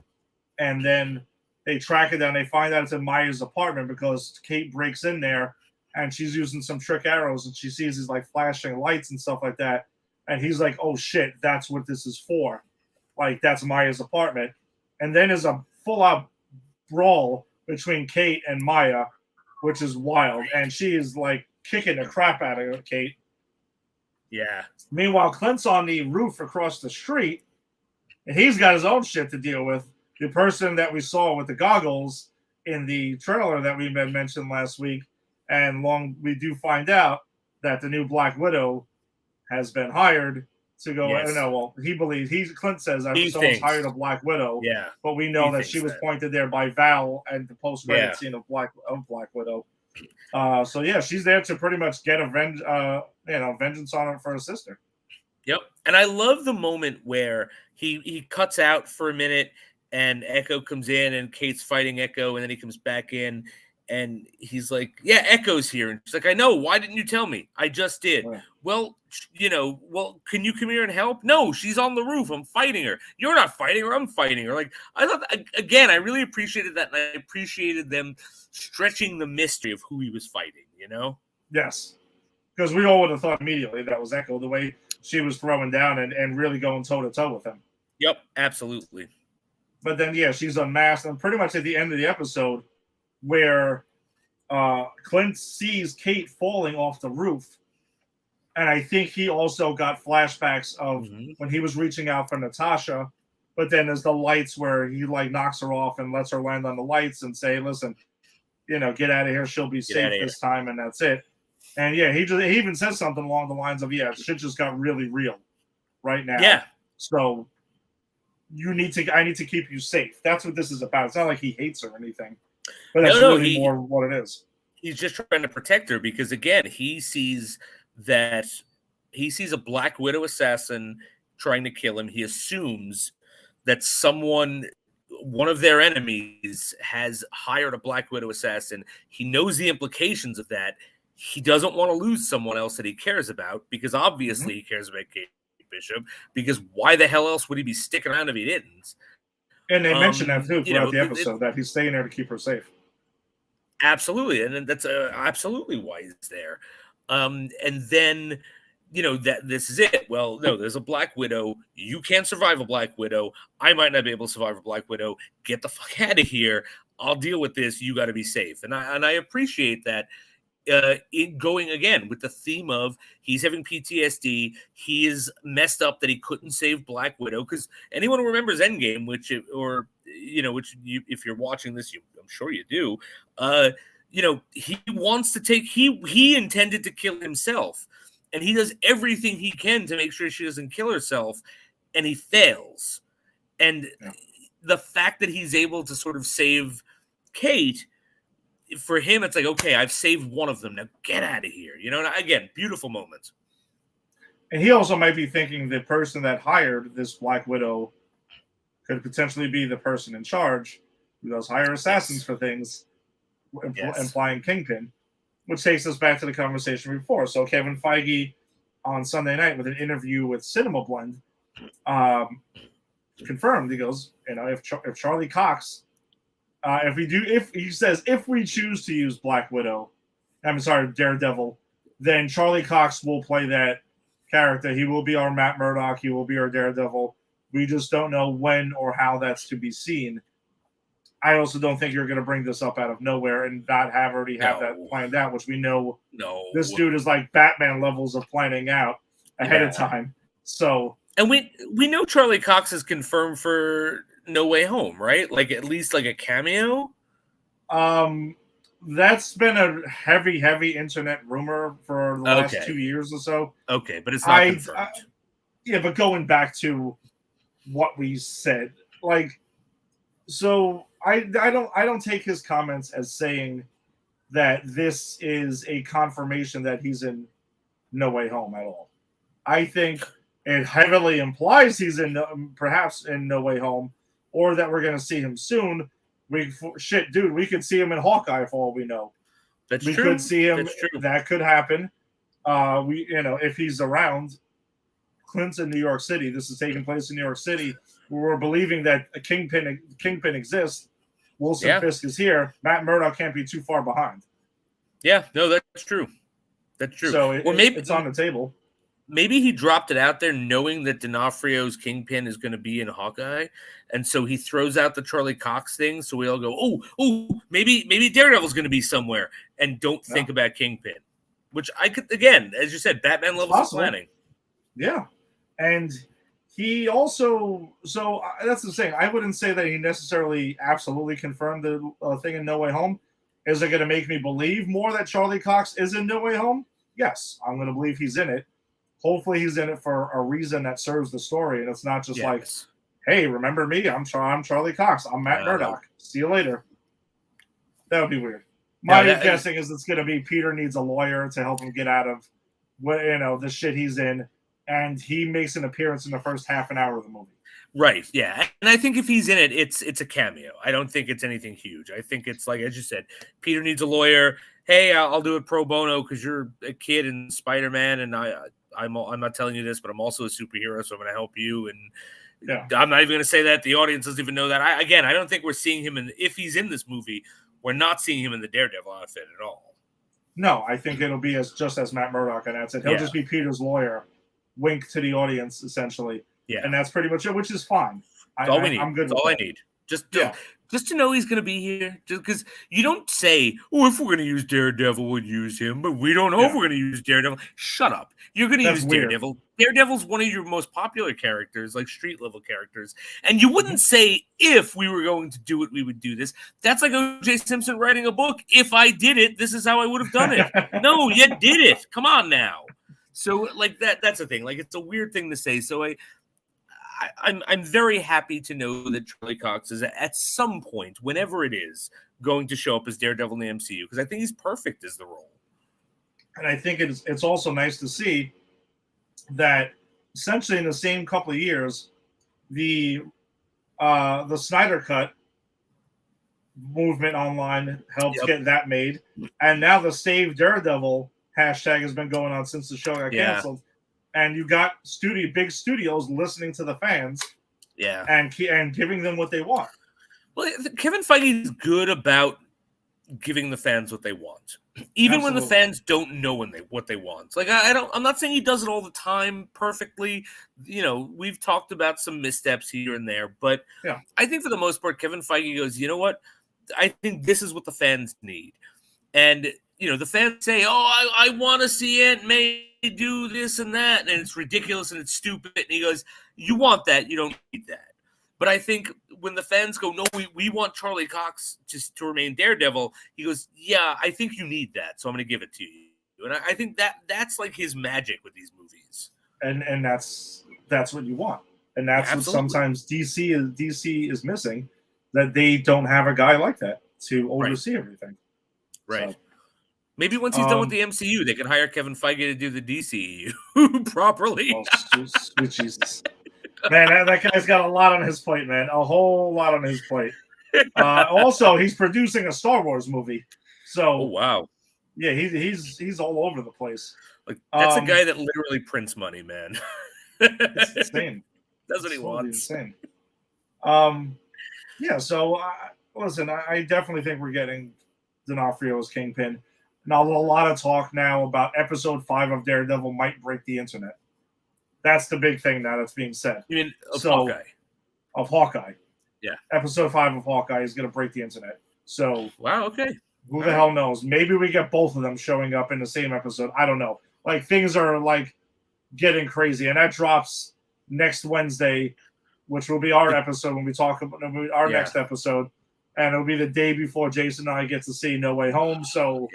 and then they track it down. They find out it's in Maya's apartment because Kate breaks in there and she's using some trick arrows, and she sees these like flashing lights and stuff like that. And he's like, "Oh shit, that's what this is for! Like that's Maya's apartment." And then there's a full-out brawl between Kate and Maya, which is wild. And she is like kicking the crap out of Kate. Yeah. Meanwhile, Clint's on the roof across the street, and he's got his own shit to deal with. The person that we saw with the goggles in the trailer that we mentioned last week, and we do find out that the new Black Widow has been hired to go. Yes. No, well, he believes Clint says that someone's thinks. hired a Black Widow. Yeah, but we know that she was pointed there by Val and the post-credit scene of Black Widow. So yeah, she's there to pretty much get vengeance on her for her sister. Yep. And I love the moment where he cuts out for a minute and Echo comes in and Kate's fighting Echo, and then he comes back in and he's like, "Yeah, Echo's here." And she's like, "I know. Why didn't you tell me?" "I just did." Yeah. Well, can you come here and help?" "No, she's on the roof. I'm fighting her." "You're not fighting her. I'm fighting her." Like, I thought, again, I really appreciated that. And I appreciated them stretching the mystery of who he was fighting, Yes. Because we all would have thought immediately that was Echo, the way she was throwing down and really going toe-to-toe with him. Yep, absolutely. But then, yeah, she's unmasked. And pretty much at the end of the episode, where Clint sees Kate falling off the roof, and I think he also got flashbacks of when he was reaching out for Natasha, but then there's the lights where he like knocks her off and lets her land on the lights and say, "Listen, get out of here. She'll be safe this time," and that's it. And yeah, he even says something along the lines of, "Yeah, shit just got really real right now. Yeah. So I need to keep you safe." That's what this is about. It's not like he hates her or anything, but that's really more what it is. He's just trying to protect her because, again, he sees a Black Widow assassin trying to kill him. He assumes that one of their enemies has hired a Black Widow assassin. He knows the implications of that. He doesn't want to lose someone else that he cares about, because obviously he cares about Kate Bishop, because why the hell else would he be sticking around if he didn't? And they mentioned that too throughout the episode, that he's staying there to keep her safe. Absolutely. And that's absolutely why he's there. And then, that this is it. Well, no, there's a Black Widow. You can't survive a Black Widow. I might not be able to survive a Black Widow. Get the fuck out of here. I'll deal with this. You got to be safe. And I appreciate that. It going again with the theme of he's having PTSD. He is messed up that he couldn't save Black Widow, because anyone who remembers Endgame, if you're watching this, I'm sure you do. He wants to he intended to kill himself, and he does everything he can to make sure she doesn't kill herself, and he fails. And the fact that he's able to sort of save Kate, for him, it's like, okay, I've saved one of them. Now get out of here. Again, beautiful moments. And he also might be thinking the person that hired this Black Widow could potentially be the person in charge who does hire assassins for things, implying Kingpin, which takes us back to the conversation before. So Kevin Feige on Sunday night with an interview with Cinema Blend confirmed, he goes, if Charlie Cox, if we choose to use Daredevil, then Charlie Cox will play that character. He will be our Matt Murdock. He will be our Daredevil. We just don't know when or how that's to be seen. I also don't think you're going to bring this up out of nowhere and not have that planned out, which we know. No, this dude is like Batman levels of planning out ahead of time. So, and we know Charlie Cox is confirmed for No Way Home, right? Like at least like a cameo. That's been a heavy internet rumor for the last 2 years or so. Okay, but it's not confirmed. But going back to what we said, so I don't take his comments as saying that this is a confirmation that he's in No Way Home at all. I think it heavily implies he's perhaps in No Way Home, or that we're going to see him soon. We could see him in Hawkeye for all we know. That's we true. could see him. That could happen. if he's around, Clint's in New York City. This is taking place in New York City. We're believing that a Kingpin exists. Wilson Fisk is here. Matt Murdock can't be too far behind. Yeah, no, that's true. That's true. So maybe it's on the table. Maybe he dropped it out there knowing that D'Onofrio's Kingpin is going to be in Hawkeye. And so he throws out the Charlie Cox thing. So we all go, oh, maybe Daredevil's going to be somewhere, and don't think about Kingpin. Which I could, again, as you said, Batman levels of planning. Yeah. And he also, so that's the thing. I wouldn't say that he necessarily absolutely confirmed the thing in No Way Home. Is it going to make me believe more that Charlie Cox is in No Way Home? Yes, I'm going to believe he's in it. Hopefully he's in it for a reason that serves the story, and it's not just like, hey, remember me? I'm Charlie Cox. I'm Matt Murdock. See you later. That would be weird. My guessing is it's going to be Peter needs a lawyer to help him get out of the shit he's in, and he makes an appearance in the first half an hour of the movie. Right, yeah. And I think if he's in it, it's a cameo. I don't think it's anything huge. I think it's like, as you said, Peter needs a lawyer. Hey, I'll do it pro bono because you're a kid in Spider-Man, and I'm not telling you this, but I'm also a superhero, so I'm going to help you. And I'm not even going to say that. The audience doesn't even know that. I don't think we're seeing him if he's in this movie, we're not seeing him in the Daredevil outfit at all. No, I think it'll be just as Matt Murdock, and that's it. He'll just be Peter's lawyer, wink to the audience, essentially. Yeah, and that's pretty much it, which is fine. That's all we need. I'm good. That's all I need. Just to know he's going to be here. Just because you don't say, "Oh, if we're going to use Daredevil, we'll use him," but we don't know if we're going to use Daredevil. Shut up. You're going to use Daredevil. Daredevil's one of your most popular characters, like street level characters, and you wouldn't say if we were going to do it, we would do this. That's like O.J. Simpson writing a book. If I did it, this is how I would have done it. No, you did it. Come on now. So like that's the thing. Like it's a weird thing to say. So I'm very happy to know that Charlie Cox is at some point, whenever it is, going to show up as Daredevil in the MCU because I think he's perfect as the role. And I think it's also nice to see that essentially in the same couple of years, the Snyder Cut movement online helped get that made, and now the Save Daredevil hashtag has been going on since the show got canceled. And you got big studios listening to the fans, and giving them what they want. Well, Kevin Feige is good about giving the fans what they want, even when the fans don't know what they want. Like I'm not saying he does it all the time perfectly. We've talked about some missteps here and there, but I think for the most part, Kevin Feige goes, you know what? I think this is what the fans need, and the fans say, "Oh, I want to see Aunt May do this and that, and it's ridiculous and it's stupid." And he goes, "You want that? You don't need that." But I think when the fans go, "No, we want Charlie Cox just to remain Daredevil," he goes, "Yeah, I think you need that, so I'm going to give it to you." And I think that's like his magic with these movies. And that's what you want, and that's what sometimes DC is missing, that they don't have a guy like that to oversee everything. Right. So, maybe once he's done with the MCU, they can hire Kevin Feige to do the DCEU properly. Oh, sweet Jesus. Man, that guy's got a lot on his plate, man. A whole lot on his plate. Also, he's producing a Star Wars movie. So, wow. Yeah, he's all over the place. Like that's a guy that literally prints money, man. It's insane. That's what he wants. Insane. So listen, I definitely think we're getting D'Onofrio's Kingpin. Now, a lot of talk now about episode 5 of Daredevil might break the internet. That's the big thing now that's being said. You mean Hawkeye? Of Hawkeye. Yeah. Episode 5 of Hawkeye is going to break the internet. So, wow, okay. Who the hell knows? Maybe we get both of them showing up in the same episode. I don't know. Like, things are, getting crazy. And that drops next Wednesday, which will be our episode when we talk about our next episode. And it'll be the day before Jason and I get to see No Way Home. So,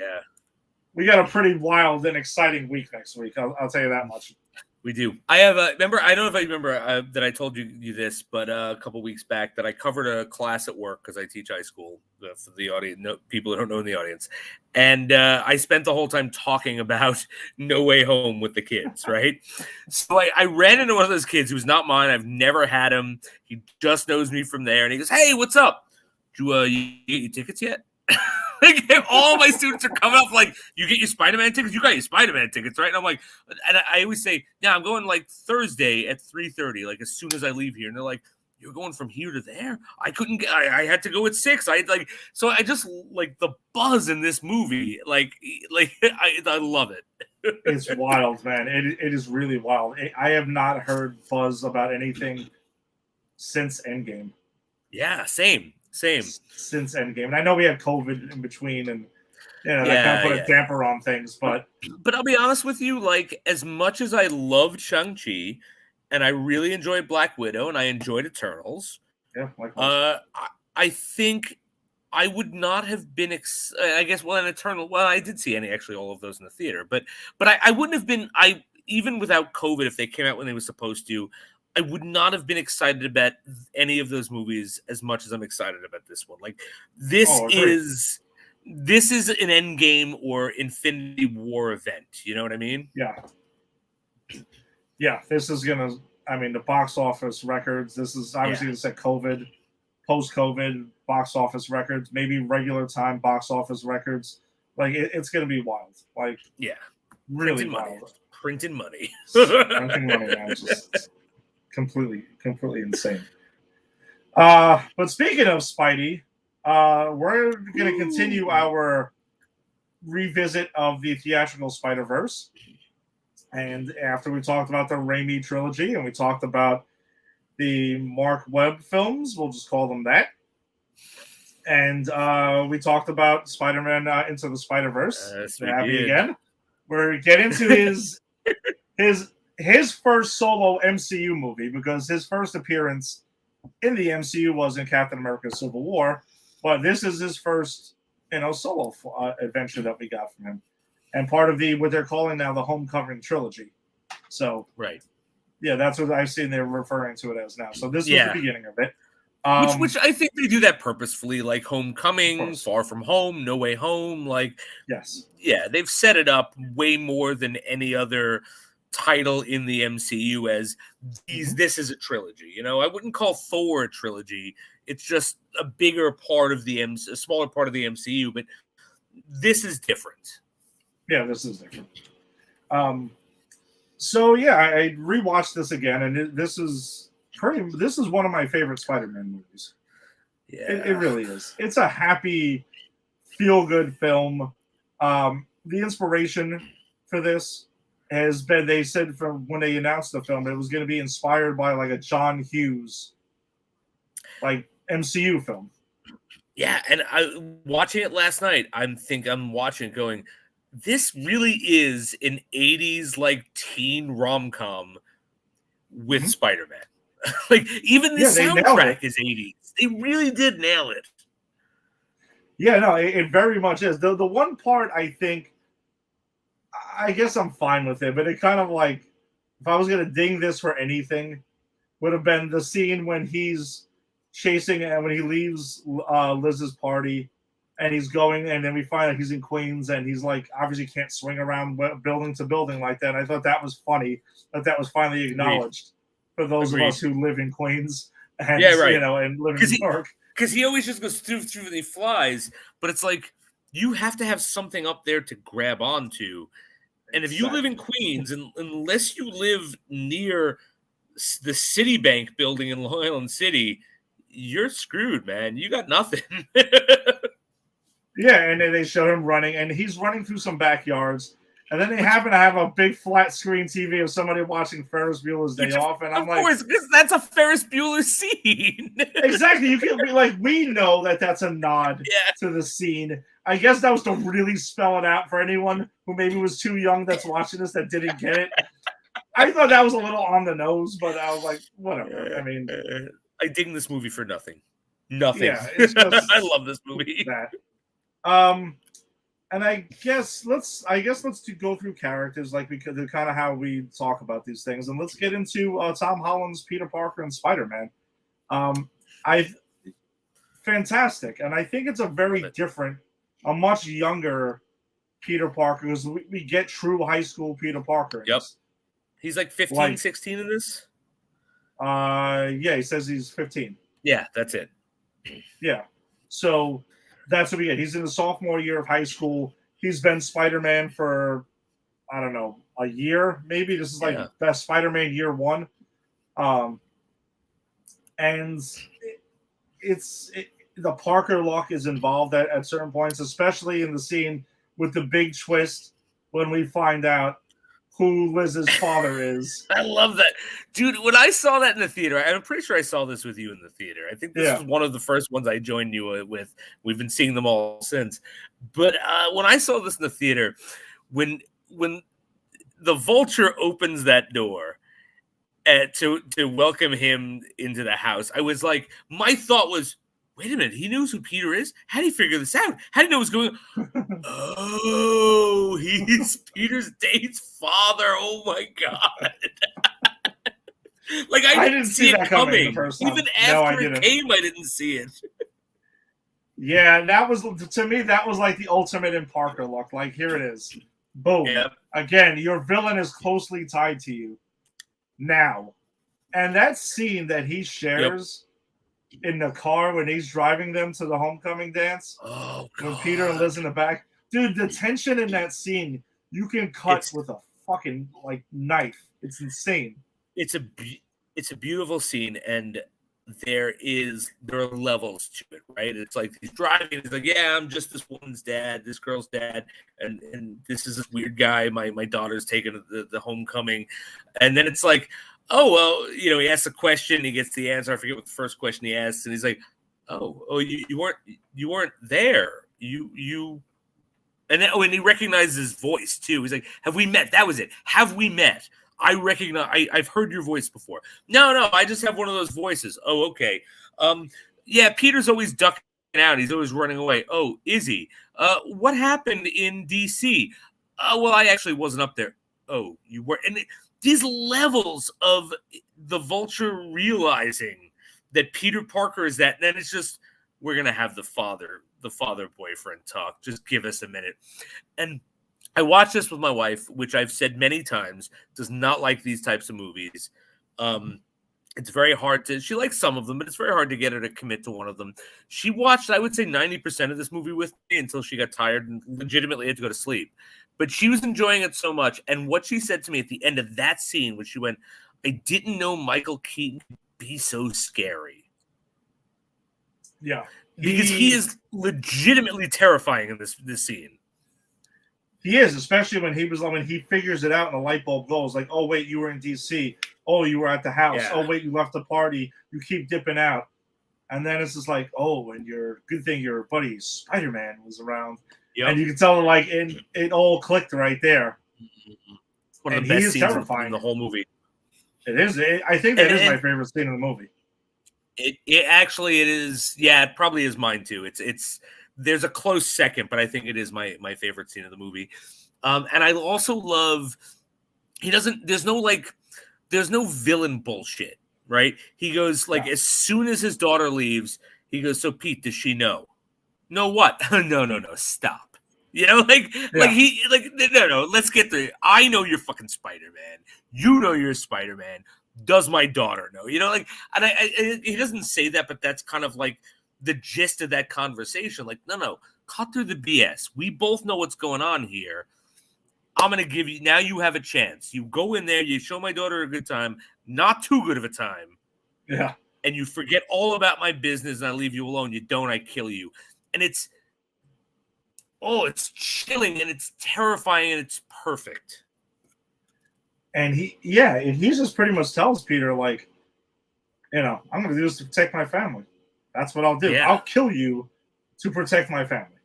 we got a pretty wild and exciting week next week. I'll tell you that much. We do. I have I don't know if I remember that I told you this, but a couple weeks back that I covered a class at work because I teach high school for the audience, people that don't know in the audience. And I spent the whole time talking about No Way Home with the kids, right? So I ran into one of those kids who's not mine. I've never had him. He just knows me from there. And he goes, "Hey, what's up? Did you get your tickets yet?" Like all my students are coming up like, you get your Spider-Man tickets? You got your Spider-Man tickets, right? And I'm like, and I always say, yeah, I'm going like Thursday at 3:30, like as soon as I leave here. And they're like, you're going from here to there? I couldn't get, I had to go at 6. So I just like the buzz in this movie. Like I love it. It's wild, man. It is really wild. I have not heard buzz about anything since Endgame. Yeah, same. Since Endgame. And I know we had COVID in between, and that kind of put a damper on things. But I'll be honest with you, like, as much as I loved Shang-Chi, and I really enjoyed Black Widow, and I enjoyed Eternals, I think I would not have been. I guess in Eternal. Well, I did see actually all of those in the theater, but I wouldn't have been. Even without COVID, if they came out when they were supposed to, I would not have been excited about any of those movies as much as I'm excited about this one. Like this is an Endgame or Infinity War event. You know what I mean? Yeah. This is gonna. I mean, the box office records. This is obviously going to set COVID, post-COVID box office records, maybe regular time box office records. Like it's going to be wild. Like really wild. Printing money. Printing money, man. Just completely insane. But speaking of Spidey, we're going to continue our revisit of the theatrical Spider-Verse. And after we talked about the Raimi trilogy and we talked about the Mark Webb films, we'll just call them that. And we talked about Spider-Man Into the Spider-Verse. Happy again. We're getting to his first solo MCU movie, because his first appearance in the MCU was in Captain America: Civil War, but this is his first, solo adventure that we got from him, and part of what they're calling now the Homecoming trilogy. So, that's what I've seen they're referring to it as now. So this was the beginning of it. Which I think they do that purposefully, like Homecoming, Far From Home, No Way Home. Like, they've set it up way more than any other title in the MCU as this is a trilogy. I wouldn't call Thor a trilogy. It's just a bigger part of a smaller part of the MCU, but this is different. Yeah, this is different. So I rewatched this again, and this is one of my favorite Spider-Man movies. Yeah, it really is. It's a happy, feel-good film. The inspiration for this has been, they said from when they announced the film, it was going to be inspired by like a John Hughes, like MCU film. Yeah, and watching it last night, I'm watching it going, this really is an 80s like teen rom-com with Spider-Man. Like even the soundtrack is 80s. They really did nail it. Yeah, no, it very much is. The one part I think, I guess I'm fine with it, but it kind of like, if I was going to ding this for anything, would have been the scene when he's chasing and when he leaves Liz's party and he's going, and then we find out he's in Queens and he's like, obviously can't swing around building to building like that. And I thought that was funny, that was finally acknowledged for those of us who live in Queens and, and live in New York. Because he always just goes through and he flies, but it's like, you have to have something up there to grab onto. And if you live in Queens, and unless you live near the Citibank building in Long Island City, you're screwed, man. You got nothing. Yeah, and then they show him running, and he's running through some backyards, and then they happen to have a big flat screen TV of somebody watching Ferris Bueller's Day Off, and I'm like, of course, because that's a Ferris Bueller scene. Exactly, you can be like, we know that's a nod to the scene. I guess that was to really spell it out for anyone who maybe was too young that's watching this that didn't get it. I thought that was a little on the nose, but I was like, whatever. I mean, I dig this movie for nothing. Nothing. Yeah, it's just I love this movie. That. And I guess let's go through characters like we could, kind of how we talk about these things, and let's get into Tom Holland's Peter Parker and Spider-Man. Fantastic, and I think it's a very different, a much younger Peter Parker, because we get true high school Peter Parker. Yep, he's like 15, 16 in this. Yeah, he says he's 15. Yeah, that's it. Yeah, so That's what we get. He's in the sophomore year of high school. He's been Spider-Man for, I don't know, a year maybe. This is like best Spider-Man year one. And the Parker look is involved at certain points, especially in the scene with the big twist when we find out who Liz's father is. I love that. Dude, when I saw that in the theater, I'm pretty sure I saw this with you in the theater. I think this was one of the first ones I joined you with. We've been seeing them all since. But when I saw this in the theater, when the Vulture opens that door to welcome him into the house, I was like, my thought was, wait a minute, he knows who Peter is? How did he figure this out? How did he know what's going on? Oh, he's Peter's date's father. Oh my God. Like, I didn't see it coming. Even after it came, I didn't see it. Yeah, that was, to me, that was like the ultimate in Parker look. Like, here it is. Boom. Yep. Again, your villain is closely tied to you now. And that scene that he shares in the car when he's driving them to the homecoming dance, when Peter and Liz in the back, dude, the tension in that scene, you can cut with a fucking like knife. It's insane. It's a beautiful scene, and there are levels to it, right? It's like he's driving, he's like, yeah, I'm just this woman's dad, this girl's dad, and this is this weird guy my daughter's taking the homecoming. And then it's like, oh, well, you know, he asks a question, he gets the answer. I forget what the first question he asks, and he's like, oh, you weren't there. And he recognizes his voice too. He's like, have we met? That was it. Have we met? I've heard your voice before. No, I just have one of those voices. Oh, okay. Yeah, Peter's always ducking out. He's always running away. Oh, is he? What happened in DC? Well, I actually wasn't up there. Oh, you were. And these levels of the Vulture realizing that Peter Parker is that, and then it's just, we're going to have the father boyfriend talk. Just give us a minute. And I watched this with my wife, which I've said many times, does not like these types of movies. It's very hard she likes some of them, but it's very hard to get her to commit to one of them. She watched, I would say, 90% of this movie with me until she got tired and legitimately had to go to sleep. But she was enjoying it so much. And what she said to me at the end of that scene, when she went, I didn't know Michael Keaton could be so scary. Yeah. Because he is legitimately terrifying in this scene. He is, especially when he figures it out and the light bulb goes, like, oh, wait, you were in DC. Oh, you were at the house. Yeah. Oh, wait, you left the party. You keep dipping out. And then it's just like, oh, and good thing your buddy Spider-Man was around. Yep. And you can tell, like, it all clicked right there. One of the best scenes in the whole movie. It is. I think that is my favorite scene in the movie. It actually is. Yeah, it probably is mine too. It's there's a close second, but I think it is my favorite scene of the movie. And I also love there's no villain bullshit, right? He goes like, as soon as his daughter leaves, he goes, so Pete, does she know? Know what? No, stop. You know, no, let's get through. I know you're fucking Spider-Man. You know you're Spider-Man. Does my daughter know? You know, like, and he doesn't say that, but that's kind of like the gist of that conversation. Like, no, cut through the BS. We both know what's going on here. I'm going to give you, now you have a chance. You go in there, you show my daughter a good time, not too good of a time. Yeah. And you forget all about my business and I leave you alone. You don't, I kill you. And it's chilling and it's terrifying and it's perfect. And he just pretty much tells Peter, like, you know, I'm going to do this to protect my family. That's what I'll do. Yeah. I'll kill you to protect my family.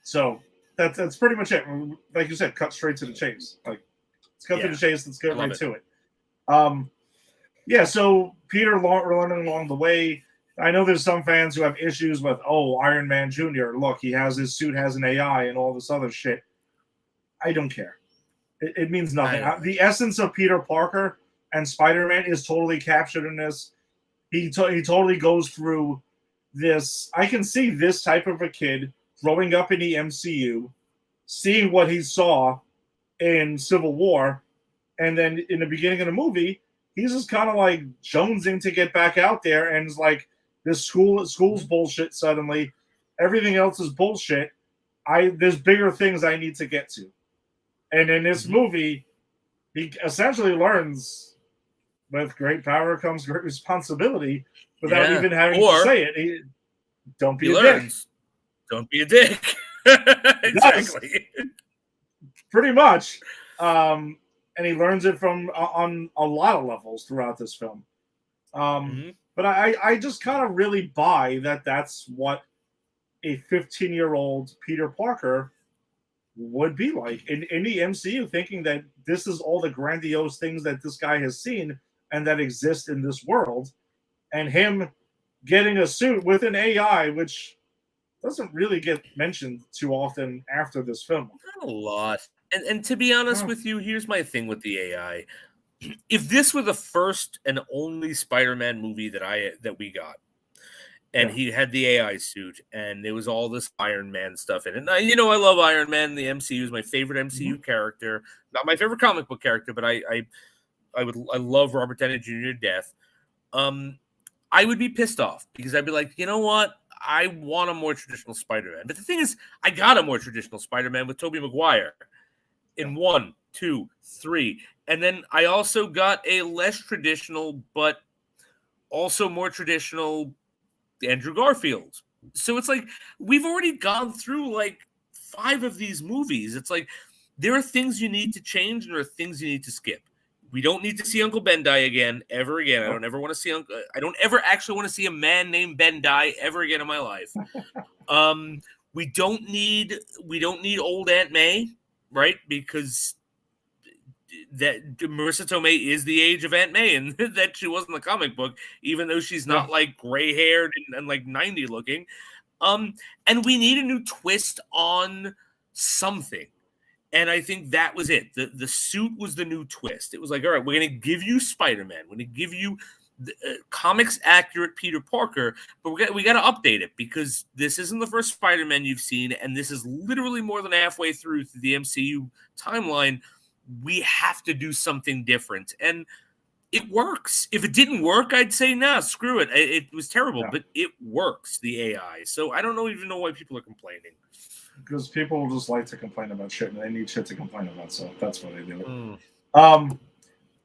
So that's pretty much it. Like you said, cut straight to the chase. Like, let's go to the chase. Let's get right to it. So Peter learning along the way. I know there's some fans who have issues with, Iron Man Jr. Look, his suit has an AI and all this other shit. I don't care. It means nothing. The essence of Peter Parker and Spider-Man is totally captured in this. He totally goes through this. I can see this type of a kid growing up in the MCU, seeing what he saw in Civil War, and then in the beginning of the movie, he's just kind of like jonesing to get back out there, and it's like this school's bullshit suddenly. Everything else is bullshit. There's bigger things I need to get to. And in this movie, he essentially learns with great power comes great responsibility without even having to say it. Don't be a dick. Don't be a dick. Exactly. Pretty much. And he learns it from on a lot of levels throughout this film. But I just kind of really buy that that's what a 15-year-old Peter Parker would be like in the MCU, thinking that this is all the grandiose things that this guy has seen and that exist in this world, and him getting a suit with an AI, which doesn't really get mentioned too often after this film. Not a lot. And to be honest with you, here's my thing with the AI. If this were the first and only Spider-Man movie that we got, and he had the AI suit, and there was all this Iron Man stuff in it. And I love Iron Man. The MCU is my favorite MCU character. Not my favorite comic book character, but I love Robert Downey Jr. to death. I would be pissed off because I'd be like, you know what? I want a more traditional Spider-Man. But the thing is, I got a more traditional Spider-Man with Tobey Maguire in 1, 2, 3. And then I also got a less traditional, but also more traditional Andrew Garfield. So it's like, we've already gone through like 5 of these movies. It's like, there are things you need to change and there are things you need to skip. We don't need to see Uncle Ben die ever again. I don't ever want to see I don't ever actually want to see a man named Ben die ever again in my life. We don't need old Aunt May, right? Because that Marissa Tomei is the age of Aunt May, and that she was in the comic book, even though she's not like gray haired and like 90 looking. And we need a new twist on something. And I think that was it. The suit was the new twist. It was like, all right, we're going to give you Spider-Man. We're going to give you the, comics accurate Peter Parker, but we got to update it because this isn't the first Spider-Man you've seen, and this is literally more than halfway through the MCU timeline. We have to do something different. And it works. If it didn't work, I'd say, nah, screw it. It was terrible, but it works, the AI. So I don't even know why people are complaining. Because people just like to complain about shit, and they need shit to complain about, so that's why they do it.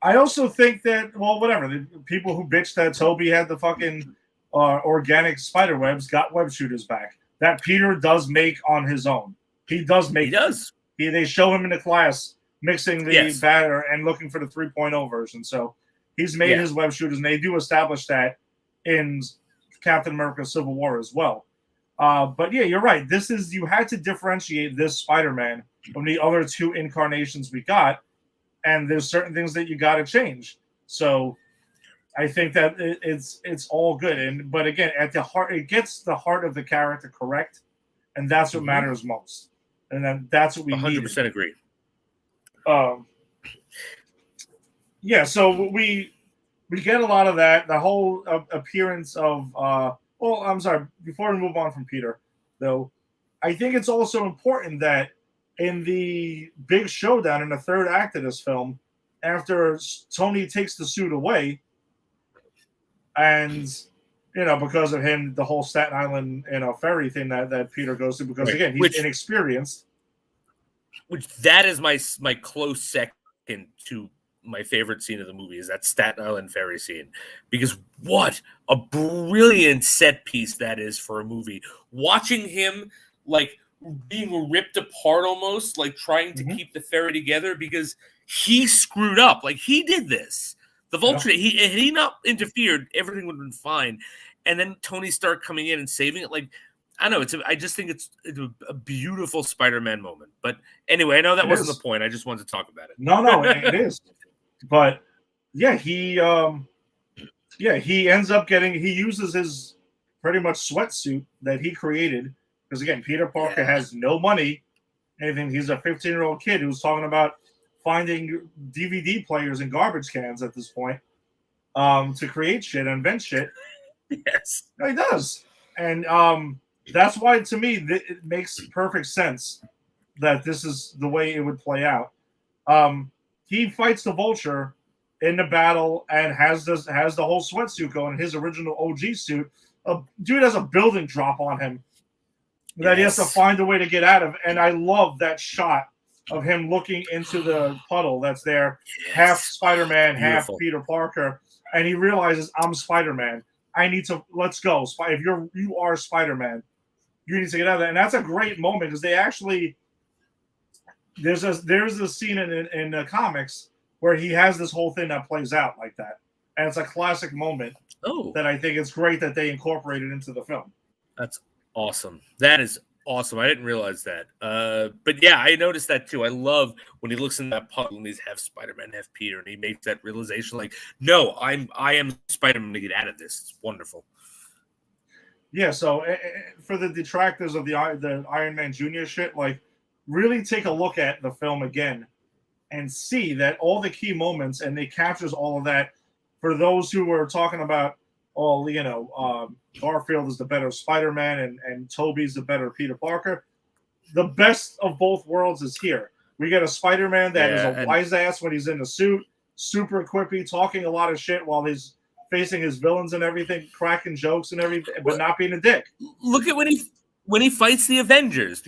I also think that, well, whatever, the people who bitched that Toby had the fucking organic spider webs got web shooters back. That Peter does make on his own. He does make. He does. They show him in the class mixing the batter and looking for the 3.0 version. So he's made his web shooters, and they do establish that in Captain America Civil War as well. But yeah, you're right. You had to differentiate this Spider-Man from the other 2 incarnations we got, and there's certain things that you got to change. So I think that it's all good. But again, at the heart, it gets the heart of the character correct, and that's what matters most. And then that's what we 100% agree. Yeah, so we get a lot of that. The whole appearance of well, I'm sorry. Before we move on from Peter, though, I think it's also important that in the big showdown in the 3rd act of this film, after Tony takes the suit away, and because of him, the whole Staten Island ferry thing that Peter goes to, because again, he's inexperienced. Which that is my close second to my favorite scene of the movie, is that Staten Island ferry scene, because what a brilliant set piece that is for a movie. Watching him like being ripped apart almost, like trying to keep the ferry together because he screwed up. Like, he did this. The Vulture, had he not interfered, everything would have been fine. And then Tony Stark coming in and saving it. Like, I don't know. I just think it's a beautiful Spider-Man moment. But anyway, I know that wasn't the point. I just wanted to talk about it. No, it is. But yeah, he ends up he uses his pretty much sweatsuit that he created, because again, Peter Parker has no money, anything. He's a 15-year-old kid who's talking about finding DVD players in garbage cans at this point to create shit and invent shit. Yes, no, he does, and that's why, to me, it makes perfect sense that this is the way it would play out. He fights the Vulture in the battle and has the whole sweatsuit going, his original OG suit. Dude has a building drop on him that he has to find a way to get out of. And I love that shot of him looking into the puddle that's there, half Spider-Man, half Peter Parker, and he realizes, I'm Spider-Man. I need to, let's go. If you are Spider-Man, you need to get out of that. And that's a great moment because they actually, there's a scene in the comics where he has this whole thing that plays out like that. And it's a classic moment that I think it's great that they incorporated into the film. That's awesome. That is awesome. I didn't realize that. But yeah, I noticed that too. I love when he looks in that puddle and he's half Spider-Man, half Peter, and he makes that realization like, no, I am Spider-Man to get out of this. It's wonderful. Yeah, so for the detractors of the Iron Man Jr. shit, like, really take a look at the film again and see that all the key moments, and it captures all of that. For those who were talking about, Garfield is the better Spider-Man and Tobey's the better Peter Parker, the best of both worlds is here. We get a Spider-Man that is a wise ass when he's in the suit, super quippy, talking a lot of shit while he's facing his villains and everything, cracking jokes and everything, but not being a dick. Look at when he fights the Avengers,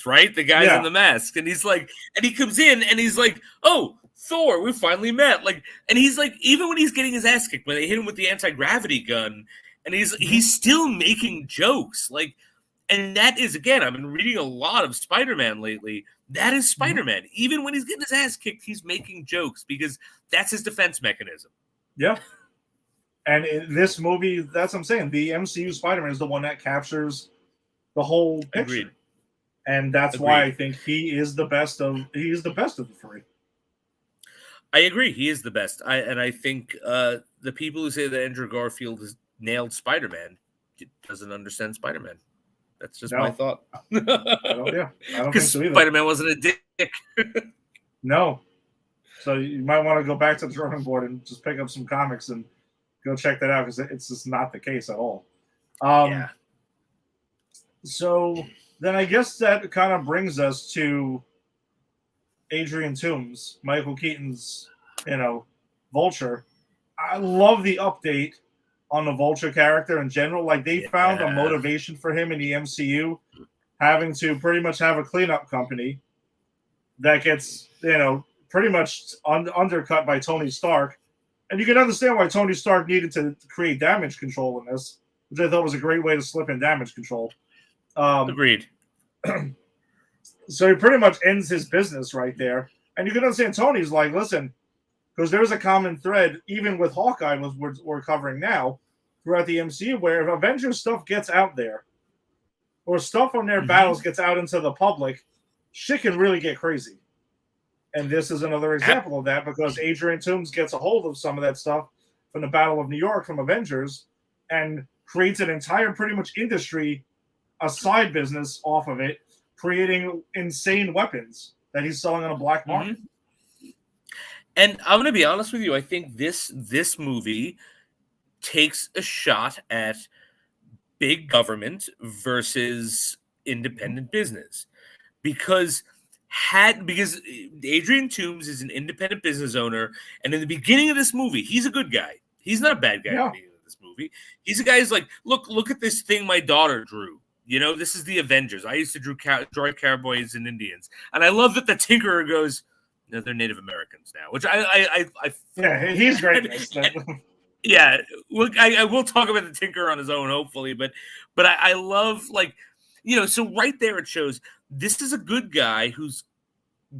right? The guys in the mask. And he's like, and he comes in and he's like, oh, Thor, we finally met. Like, and he's like, even when he's getting his ass kicked, when they hit him with the anti-gravity gun, and he's still making jokes. Like, and that is, again, I've been reading a lot of Spider-Man lately. That is Spider-Man. Even when he's getting his ass kicked, he's making jokes because that's his defense mechanism. Yeah. And in this movie, that's what I'm saying. The MCU Spider-Man is the one that captures the whole picture. Agreed. And that's why I think he is the best of the three. I agree. He is the best. I think the people who say that Andrew Garfield has nailed Spider-Man doesn't understand Spider-Man. That's just my thought. I don't think so either. Spider-Man wasn't a dick. No. So you might want to go back to the drawing board and just pick up some comics and go check that out because it's just not the case at all. So then I guess that kind of brings us to Adrian Toomes, Michael Keaton's, Vulture. I love the update on the Vulture character in general. Like, they found a motivation for him in the MCU, having to pretty much have a cleanup company that gets, pretty much undercut by Tony Stark. And you can understand why Tony Stark needed to create damage control in this, which I thought was a great way to slip in damage control. Agreed. So he pretty much ends his business right there. And you can understand Tony's like, listen, because there's a common thread, even with Hawkeye, we're covering now, throughout the MCU, where if Avengers stuff gets out there, or stuff from their battles gets out into the public, shit can really get crazy. And this is another example of that, because Adrian Toomes gets a hold of some of that stuff from the Battle of New York from Avengers and creates an entire pretty much industry, a side business off of it, creating insane weapons that he's selling on a black market. And I'm going to be honest with you. I think this movie takes a shot at big government versus independent business, because Adrian Toomes is an independent business owner, and in the beginning of this movie, he's a good guy. He's not a bad guy in the beginning of this movie. He's a guy who's like, look at this thing my daughter drew. This is the Avengers. I used to draw cowboys and Indians. And I love that the Tinkerer goes, no, they're Native Americans now, which I he's great. Yeah, I will talk about the Tinkerer on his own, hopefully, but I love, so right there it shows this is a good guy who's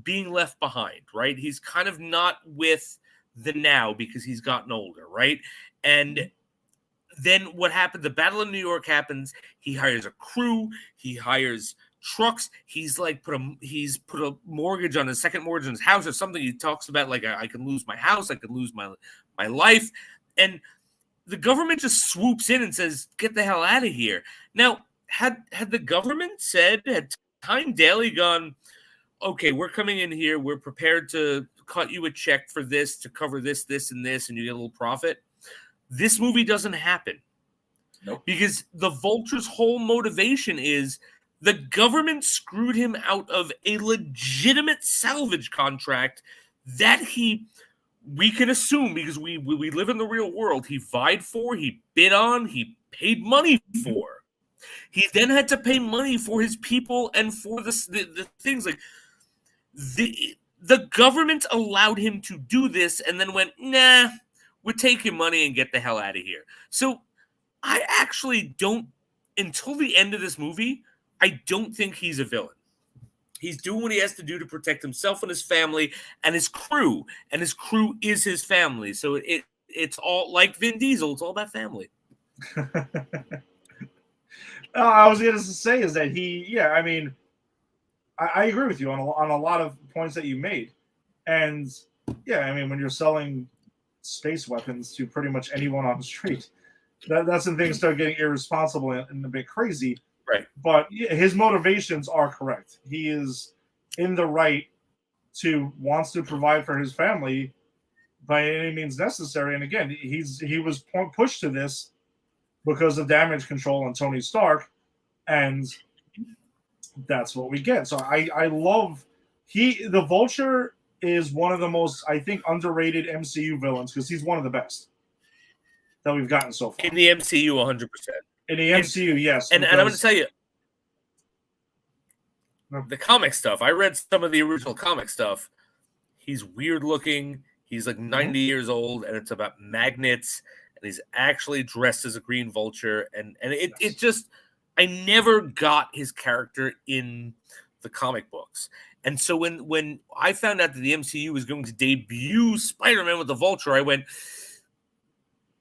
being left behind, right? He's kind of not with the now because he's gotten older, right? And then what happened? The Battle of New York happens. He hires a crew. He hires trucks. He's like put a mortgage on his second mortgage on his house or something. He talks about like, I can lose my house. I could lose my life. And the government just swoops in and says, get the hell out of here. Now, had the government had Time Daily gone, okay, we're coming in here. We're prepared to cut you a check for this to cover this, and this, and you get a little profit. This movie doesn't happen. Nope. Because the Vulture's whole motivation is the government screwed him out of a legitimate salvage contract that we can assume, because we live in the real world, he vied for, he bid on, he paid money for. He then had to pay money for his people and for the things like the government allowed him to do this and then went, nah, we're taking money and get the hell out of here. So I actually don't, until the end of this movie, I don't think he's a villain. He's doing what he has to do to protect himself and his family and his crew. And his crew is his family. So it's all like Vin Diesel. It's all about family. I was going to say is that I agree with you on a lot of points that you made. And yeah, I mean, when you're selling space weapons to pretty much anyone on the street, that's when things start getting irresponsible and a bit crazy. Right. But his motivations are correct. He is in the right wants to provide for his family by any means necessary. And again, he was pushed to this because of damage control on Tony Stark, and that's what we get. So I love the Vulture is one of the most, I think, underrated MCU villains because he's one of the best that we've gotten so far. In the MCU, 100%. In the MCU, yes. And I'm going to tell you, the comic stuff, I read some of the original comic stuff. He's weird looking. He's like 90 years old, and it's about magnets, and he's actually dressed as a Green Vulture. And it just, I never got his character in the comic books. And so when I found out that the MCU was going to debut Spider-Man with the Vulture, I went,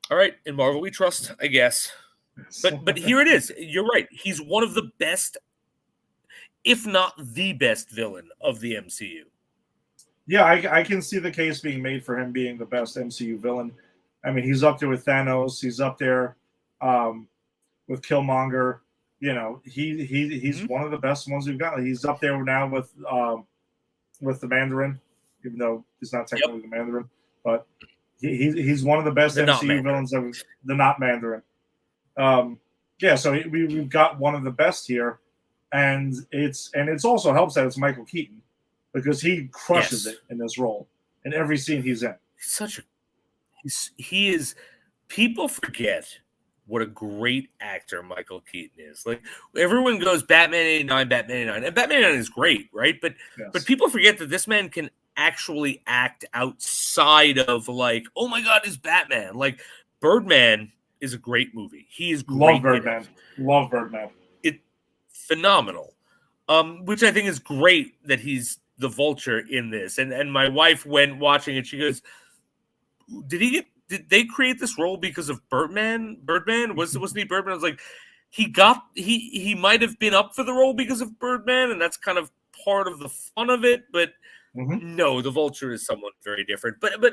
all right, in Marvel we trust, I guess. But here it is. You're right. He's one of the best, if not the best villain of the MCU. Yeah, I can see the case being made for him being the best MCU villain. I mean, he's up there with Thanos. He's up there with Killmonger. You know, he's one of the best ones we've got. He's up there now with the Mandarin, even though he's not technically the Mandarin, but he's one of the best MCU villains the not Mandarin. Yeah, so we've got one of the best here, and it's also helps that it's Michael Keaton because he crushes it in this role in every scene he's in. He is. People forget what a great actor Michael Keaton is. Like everyone goes Batman 89, Batman 89, and Batman 89 is great, right? But people forget that this man can actually act outside of like, oh my God, is Batman. Like Birdman is a great movie. He is great. Love Birdman. It's phenomenal. Which I think is great that he's the Vulture in this. And my wife went watching it. She goes, did they create this role because of Birdman? Wasn't he Birdman? I was like, he might have been up for the role because of Birdman, and that's kind of part of the fun of it. But no, the Vulture is someone very different. But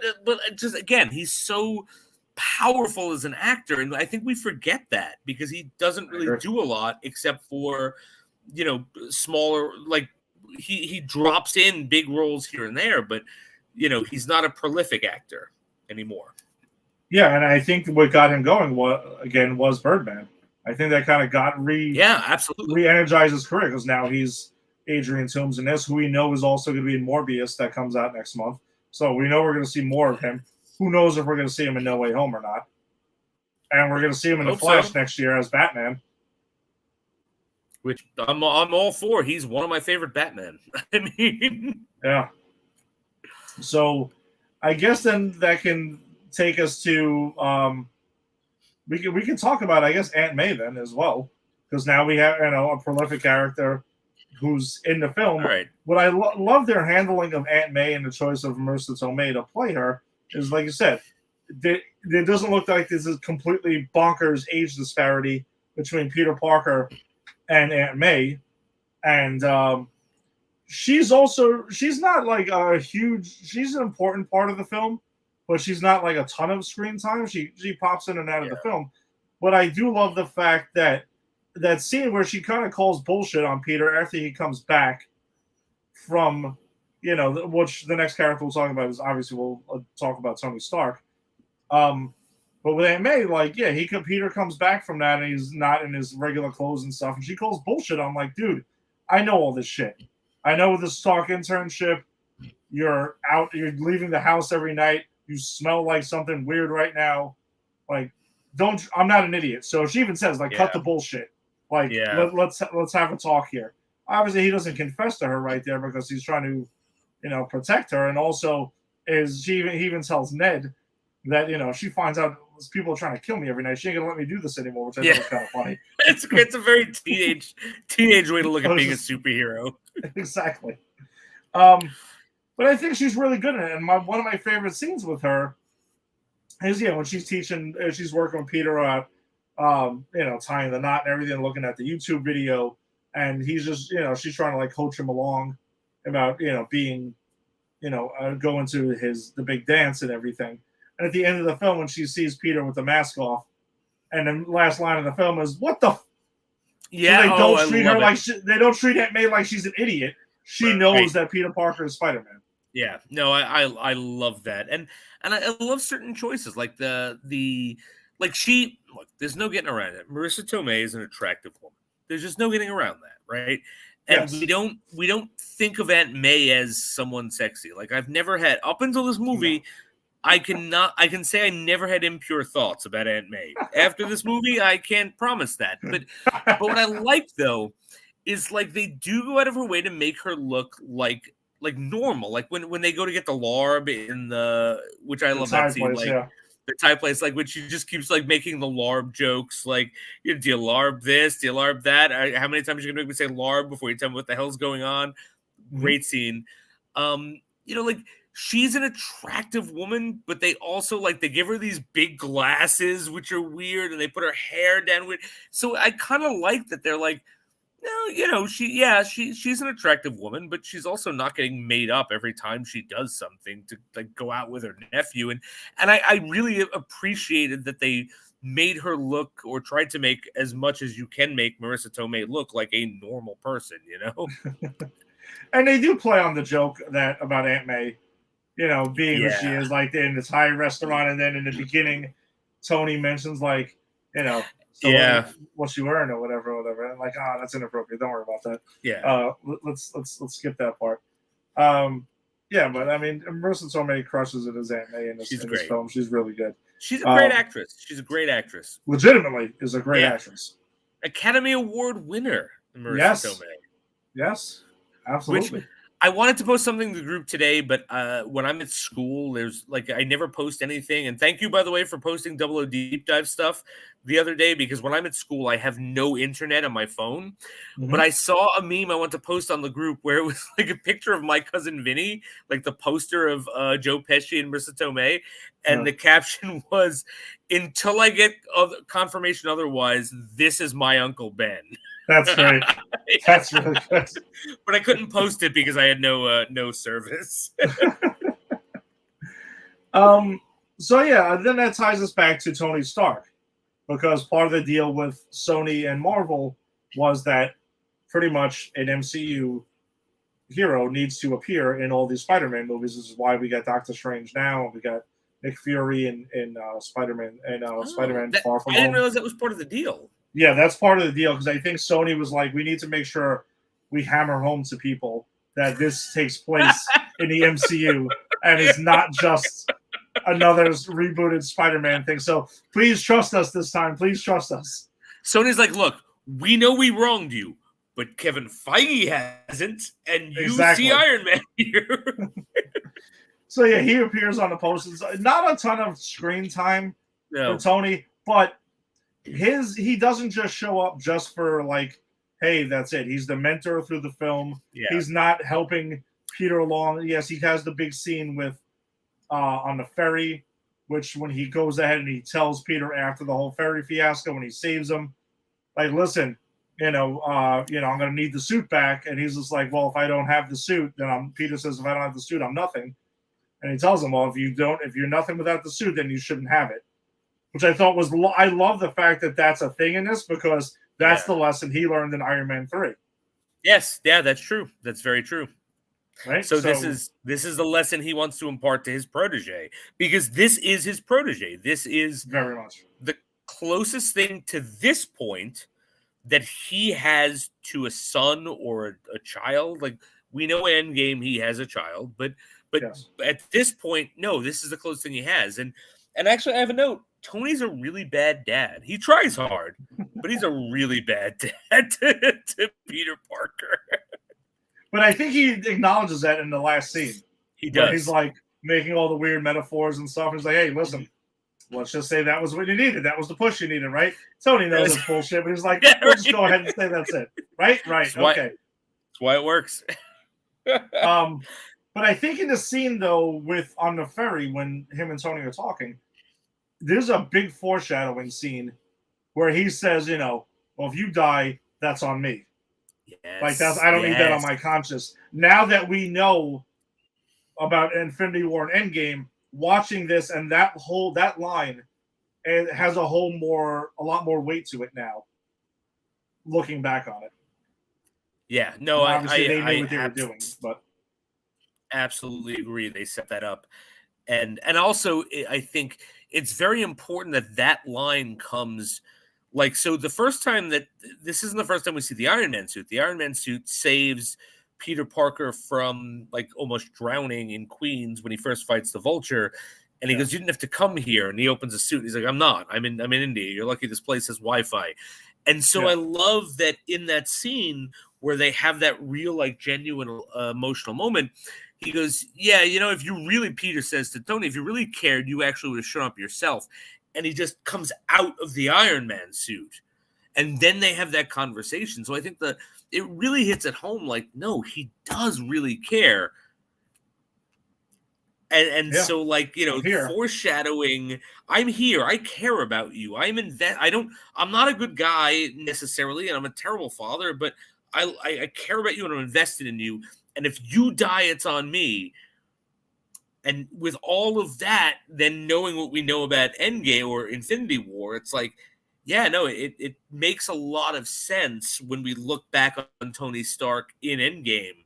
just again, he's so powerful as an actor, and I think we forget that because he doesn't really do a lot except for smaller, like he drops in big roles here and there, but he's not a prolific actor anymore. Yeah, and I think what got him going was Birdman. I think that kind of got absolutely re-energized his career because now he's Adrian Toomes in this, who we know is also going to be in Morbius that comes out next month. So we know we're going to see more of him. Who knows if we're going to see him in No Way Home or not? And we're going to see him in The Flash next year as Batman. Which I'm all for. He's one of my favorite Batman. I mean, yeah. So I guess then that can take us to we can talk about, I guess, Aunt May then as well, because now we have a prolific character who's in the film. All right. What I love their handling of Aunt May and the choice of Marissa Tomei to play her is, like you said, it doesn't look like this is completely bonkers age disparity between Peter Parker and Aunt May, and she's not like a huge. She's an important part of the film, but she's not like a ton of screen time. She pops in and out of the film. But I do love the fact that scene where she kind of calls bullshit on Peter after he comes back from, which the next character we'll talk about is obviously we'll talk about Tony Stark. But with Aunt May, Peter comes back from that and he's not in his regular clothes and stuff, and she calls bullshit. I'm like, dude, I know all this shit. I know the Stark internship. You're leaving the house every night. You smell like something weird right now. Like, I'm not an idiot. So she even says, cut the bullshit. Like, Yeah. let's have a talk here. Obviously, he doesn't confess to her right there because he's trying to, protect her, and also he even tells Ned that she finds out people are trying to kill me every night. She ain't gonna let me do this anymore, which I thought was kind of funny. It's a very teenage way to look at being a superhero. Exactly. But I think she's really good at it. And one of my favorite scenes with her is when she's she's working with Peter at tying the knot and everything, looking at the YouTube video, and he's just she's trying to like coach him along about being going to the big dance and everything. And at the end of the film, when she sees Peter with the mask off, and the last line of the film is, "What the?" Yeah, so they don't treat her like they don't treat Aunt May like she's an idiot. She knows that Peter Parker is Spider-Man. Yeah, no, I love that, and I love certain choices like she look. There's no getting around it. Marissa Tomei is an attractive woman. There's just no getting around that, right? And we don't think of Aunt May as someone sexy. Like I've never had up until this movie. No. I can say I never had impure thoughts about Aunt May. After this movie, I can't promise that. But what I like though is like they do go out of her way to make her look like normal. Like when they go to get the larb in which I love that scene, the Thai place, like when she just keeps like making the larb jokes, like do you larb this, do you larb that? How many times are you gonna make me say larb before you tell me what the hell's going on? Mm-hmm. Great scene. Like she's an attractive woman, but they also they give her these big glasses, which are weird, and they put her hair down weird. So I kind of like that they're like, no, she's an attractive woman, but she's also not getting made up every time she does something to like go out with her nephew. And I really appreciated that they made her look, or tried to make as much as you can make Marissa Tomei look like a normal person, And they do play on the joke about Aunt May, being who she is, like in this Thai restaurant, and then in the beginning, Tony mentions what she wearing or whatever, and like, that's inappropriate. Don't worry about that. Yeah. Let's skip that part. But I mean, Marissa Tomei crushes it as Aunt May in this film. She's really good. She's a great actress. She's a great actress. Legitimately, is a great actress. Academy Award winner, Marissa Tomei. Yes, absolutely. Which, I wanted to post something in the group today, but when I'm at school, there's I never post anything. And thank you, by the way, for posting 00 Deep Dive stuff the other day, because when I'm at school, I have no internet on my phone. Mm-hmm. But I saw a meme I want to post on the group where it was like a picture of my cousin Vinny, like the poster of Joe Pesci and Marissa Tomei. And the caption was, "Until I get confirmation otherwise, this is my Uncle Ben." That's great. That's really good. But I couldn't post it because I had no service. So then that ties us back to Tony Stark, because part of the deal with Sony and Marvel was that pretty much an MCU hero needs to appear in all these Spider-Man movies. This is why we got Doctor Strange now, and we got Nick Fury in Spider-Man and Spider-Man Far From Home. I didn't realize that was part of the deal. Yeah, that's part of the deal, because I think Sony was like, we need to make sure we hammer home to people that this takes place in the MCU and is not just another rebooted Spider-Man thing. So please trust us this time. Please trust us. Sony's like, look, we know we wronged you, but Kevin Feige hasn't, and you see Iron Man here. So he appears on the posters. Not a ton of screen time for Tony, but he doesn't just show up just for like, hey, that's it. He's the mentor through the film. Yeah. He's not helping Peter along. Yes, he has the big scene with on the ferry, which when he goes ahead and he tells Peter after the whole ferry fiasco, when he saves him, like, listen, I'm going to need the suit back. And he's just like, well, if I don't have the suit, then Peter says, if I don't have the suit, I'm nothing. And he tells him, well, if you're nothing without the suit, then you shouldn't have it. Which I thought was, I love the fact that that's a thing in this, because that's the lesson he learned in Iron Man 3. Yes, that's true. That's very true. Right. So this is the lesson he wants to impart to his protege, because this is his protege. This is very much the closest thing to this point that he has to a son or a child. Like, we know Endgame he has a child, but yes. At this point, no, this is the closest thing he has. And actually, I have a note. Tony's a really bad dad. He tries hard, but he's a really bad dad to Peter Parker. But I think he acknowledges that in the last scene. He where does. he's like making all the weird metaphors and stuff. He's like, hey, listen, let's just say that was what you needed. That was the push you needed, right? Tony knows it's bullshit, but he's like, we'll just go ahead and say that's it. Right? Right. Okay. That's why it works. But I think in the scene, though, on the ferry, when him and Tony are talking, there's a big foreshadowing scene where he says, well, if you die, that's on me. Yes, I don't need that on my conscience. Now that we know about Infinity War and Endgame, watching this and that line, it has a lot more weight to it now. Looking back on it. Yeah, no, obviously they knew what they were doing, but absolutely agree. They set that up, and also I think it's very important that line comes. So the first time this isn't the first time we see the Iron Man suit. The Iron Man suit saves Peter Parker from almost drowning in Queens when he first fights the Vulture. And he goes, you didn't have to come here. And he opens a suit. He's like, I'm not. I'm in India. You're lucky this place has Wi-Fi. And so I love that in that scene where they have that real, genuine emotional moment. He goes, yeah, if you really, Peter says to Tony, if you really cared, you actually would have shown up yourself. And he just comes out of the Iron Man suit. And then they have that conversation. So I think it really hits at home no, he does really care. And so foreshadowing, I'm here. I care about you. I'm not a good guy necessarily, and I'm a terrible father, but I care about you and I'm invested in you. And if you die, it's on me. And with all of that, then knowing what we know about Endgame or Infinity War, it's it makes a lot of sense when we look back on Tony Stark in Endgame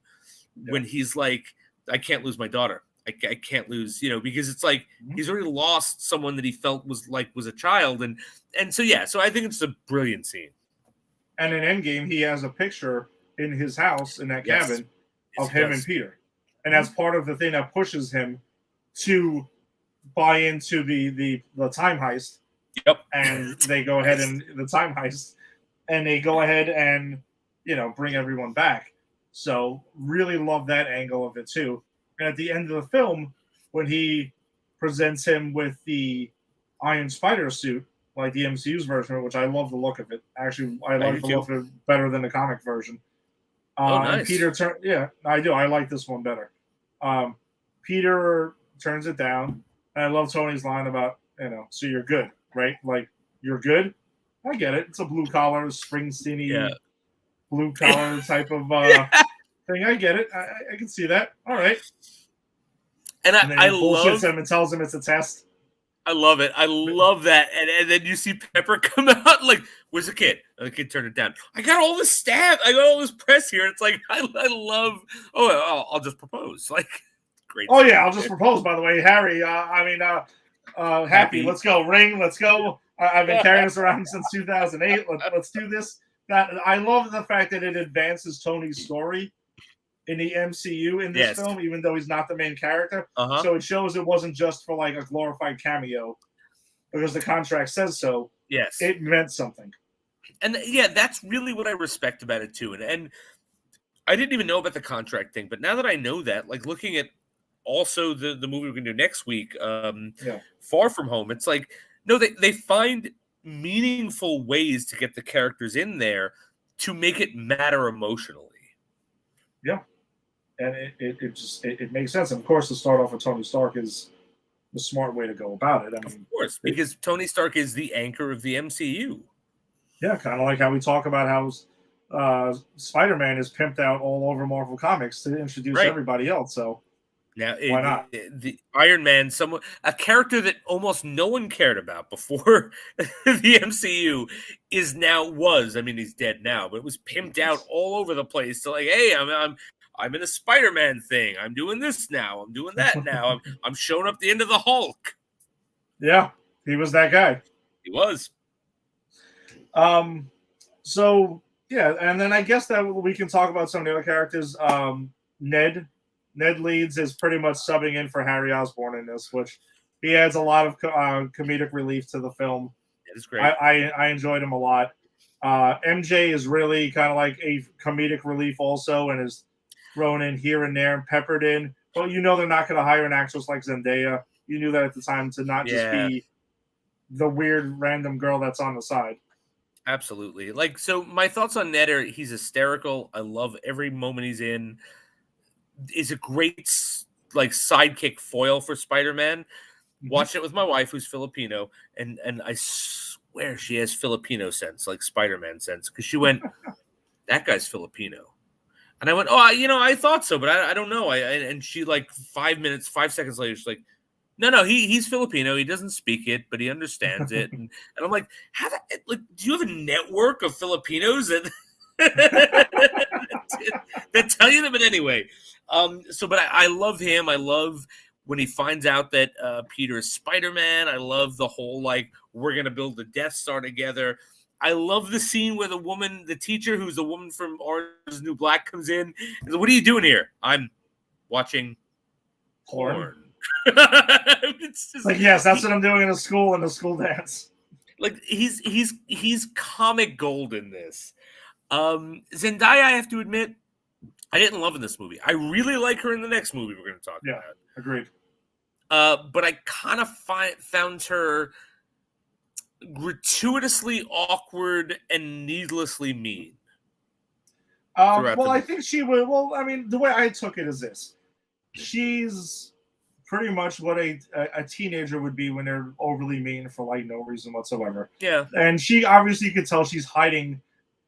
when he's like, I can't lose my daughter. I can't lose, because it's he's already lost someone that he felt was a child. And so I think it's a brilliant scene. And in Endgame, he has a picture in his house, in that cabin, of him and Peter. And that's part of the thing that pushes him to buy into the time heist. Yep. And they go ahead and the time heist, and they go ahead and bring everyone back. So really love that angle of it too. And at the end of the film, when he presents him with the Iron Spider suit, like the MCU's version, which I love the look of it. Actually, I like the look of it better than the comic version. Nice. And Peter I do. I like this one better. Peter turns it down, and I love Tony's line about so you're good, right? You're good. I get it. It's a blue collar, Springsteen-y, blue collar type of thing. I get it. I can see that. All right. And I bullshits him and tells him it's a test. I love it. I love that. And then you see Pepper come out where's the kid? And the kid turned it down. I got all this staff. I got all this press here. It's I love. I'll just propose. Great. Oh yeah, I'll just propose. By the way, Harry. Happy. Let's go. Ring. Let's go. I've been carrying this around since 2008. Let's do this. I love the fact that it advances Tony's story in the MCU in this film, even though he's not the main character. So it shows it wasn't just for a glorified cameo, because the contract says so. Yes, it meant something. And that's really what I respect about it too. And I didn't even know about the contract thing, but now that I know that, looking at also the movie we're going to do next week, Far From Home, it's no, they find meaningful ways to get the characters in there to make it matter emotionally. Yeah. And it makes sense. And of course, to start off with Tony Stark is the smart way to go about it. Of course, because Tony Stark is the anchor of the MCU. Yeah, kind of like how we talk about how Spider-Man is pimped out all over Marvel Comics to introduce everybody else. So now, why not? The Iron Man, a character that almost no one cared about before the MCU was. I mean, he's dead now, but it was pimped out all over the place. So hey, I'm in a Spider-Man thing. I'm doing this now. I'm doing that now. I'm showing up the end of the Hulk. Yeah, he was that guy. He was. So yeah, and then I guess that we can talk about some of the other characters. Ned Leeds is pretty much subbing in for Harry Osborn in this, which He adds a lot of comedic relief to the film. That is great. I enjoyed him a lot. MJ is really kind of like a comedic relief also, and is thrown in here and there and peppered in. But you know they're not going to hire an actress like Zendaya. You knew that at the time, to not just be the weird random girl that's on the side. Absolutely. Like, so my thoughts on Ned are he's hysterical. I love every moment he's in. Is a great like sidekick foil for Spider-Man. Mm-hmm. Watching it with my wife, who's Filipino, and I swear she has Filipino sense, like Spider-Man sense, because she went, "That guy's Filipino," and I went, "Oh, I thought so, but I don't know." And she like 5 seconds later, she's like, "No, he's Filipino. He doesn't speak it, but he understands it." And I'm like, "How that? Like, do you have a network of Filipinos that that tell you that?" But anyway, but I love him. I love when he finds out that Peter is Spider-Man. I love the whole, like, we're going to build the Death Star together. I love the scene where the teacher, who's the woman from Orange is the New Black, comes in. And says, "What are you doing here?" "I'm watching porn." It's just, like, yes, that's what I'm doing in a school dance. Like, he's comic gold in this. Zendaya, I have to admit, I didn't love in this movie. I really like her in the next movie we're going to talk about. Agreed. But I kind of found her gratuitously awkward and needlessly mean. Well, I think she would. Well, I mean, the way I took it is this: she's pretty much what a teenager would be when they're overly mean for like no reason whatsoever. Yeah. And she obviously, you could tell she's hiding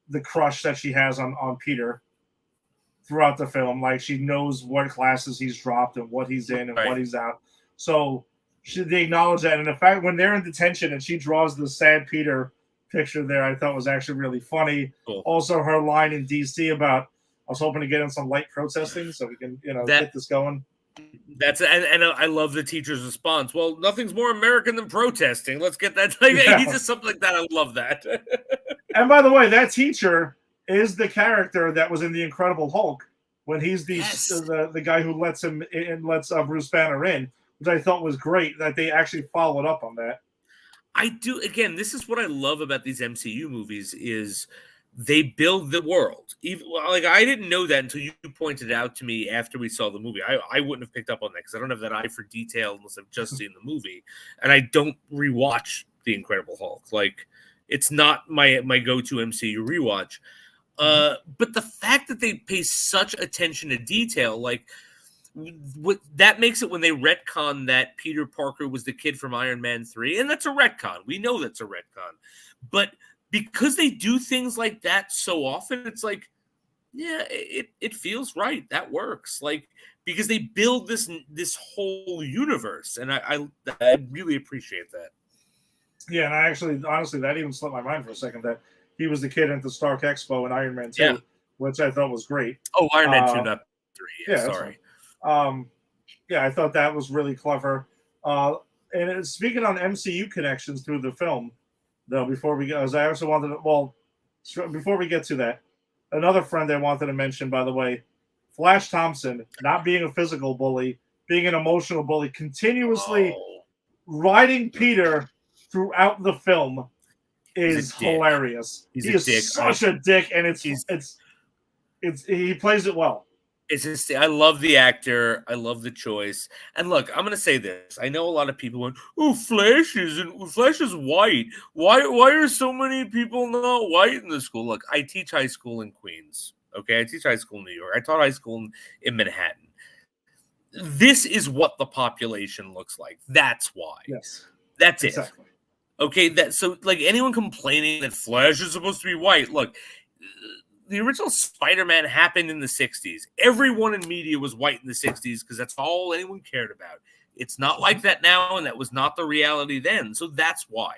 the crush that she has on Peter throughout the film. Like, she knows what classes he's dropped and what he's in and what he's out. So they acknowledge that. And the fact when they're in detention and she draws the sad Peter picture there, I thought was actually really funny. Cool. Also, her line in DC about, "I was hoping to get in some light protesting so we can, get this going." And I love the teacher's response. "Well, nothing's more American than protesting. Let's get that." Like, he's just something like that. I love that. And by the way, that teacher is the character that was in The Incredible Hulk when he's the guy who lets Bruce Banner in, which I thought was great that they actually followed up on that. I do. Again, this is what I love about these MCU movies is they build the world. Even like, I didn't know that until you pointed it out to me after we saw the movie. I wouldn't have picked up on that because I don't have that eye for detail unless I've just seen the movie, and I don't rewatch The Incredible Hulk. Like, it's not my go-to MCU rewatch. But the fact that they pay such attention to detail, like, what that makes it when they retcon that Peter Parker was the kid from Iron Man 3, and that's a retcon. We know that's a retcon. But because they do things like that so often, it's like, yeah, it feels right. That works. Like, because they build this whole universe, and I really appreciate that. Yeah, and I actually, honestly, that even slipped my mind for a second that he was the kid at the Stark Expo in Iron Man 2, which I thought was great. Oh, Iron Man 2, not 3. Yeah, sorry. I thought that was really clever. And speaking on MCU connections through the film, though, before we go, I also wanted to, before we get to that, another friend I wanted to mention, by the way, Flash Thompson, not being a physical bully, being an emotional bully, continuously riding Peter throughout the film is hilarious. He is such a dick, and he plays it well. It's just, I love the actor. I love the choice. And look, I'm gonna say this. I know a lot of people went, "Oh, Flash is white. Why are so many people not white in the school?" Look, I teach high school in Queens. Okay, I teach high school in New York. I taught high school in Manhattan. This is what the population looks like. That's why. Yes, that's exactly. It. Okay, so like anyone complaining that Flash is supposed to be white, look. The original Spider-Man happened in the 60s. Everyone in media was white in the 60s because that's all anyone cared about. It's not like that now, and that was not the reality then. So that's why.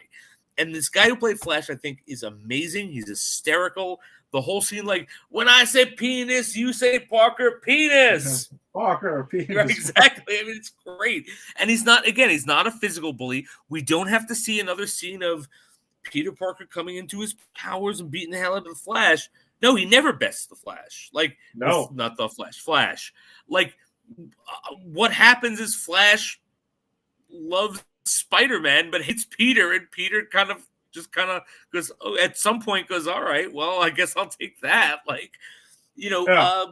And this guy who played Flash, I think, is amazing. He's hysterical. The whole scene, like, when I say penis, you say Parker, penis. Parker, penis. Right, exactly. I mean, it's great. And he's not a physical bully. We don't have to see another scene of Peter Parker coming into his powers and beating the hell out of the Flash. No, he never bests the Flash. Like, no, not the Flash. Flash. Like, what happens is Flash loves Spider-Man but hates Peter, and Peter kind of goes, oh, at some point goes, all right, well, I guess I'll take that. Like, Yeah.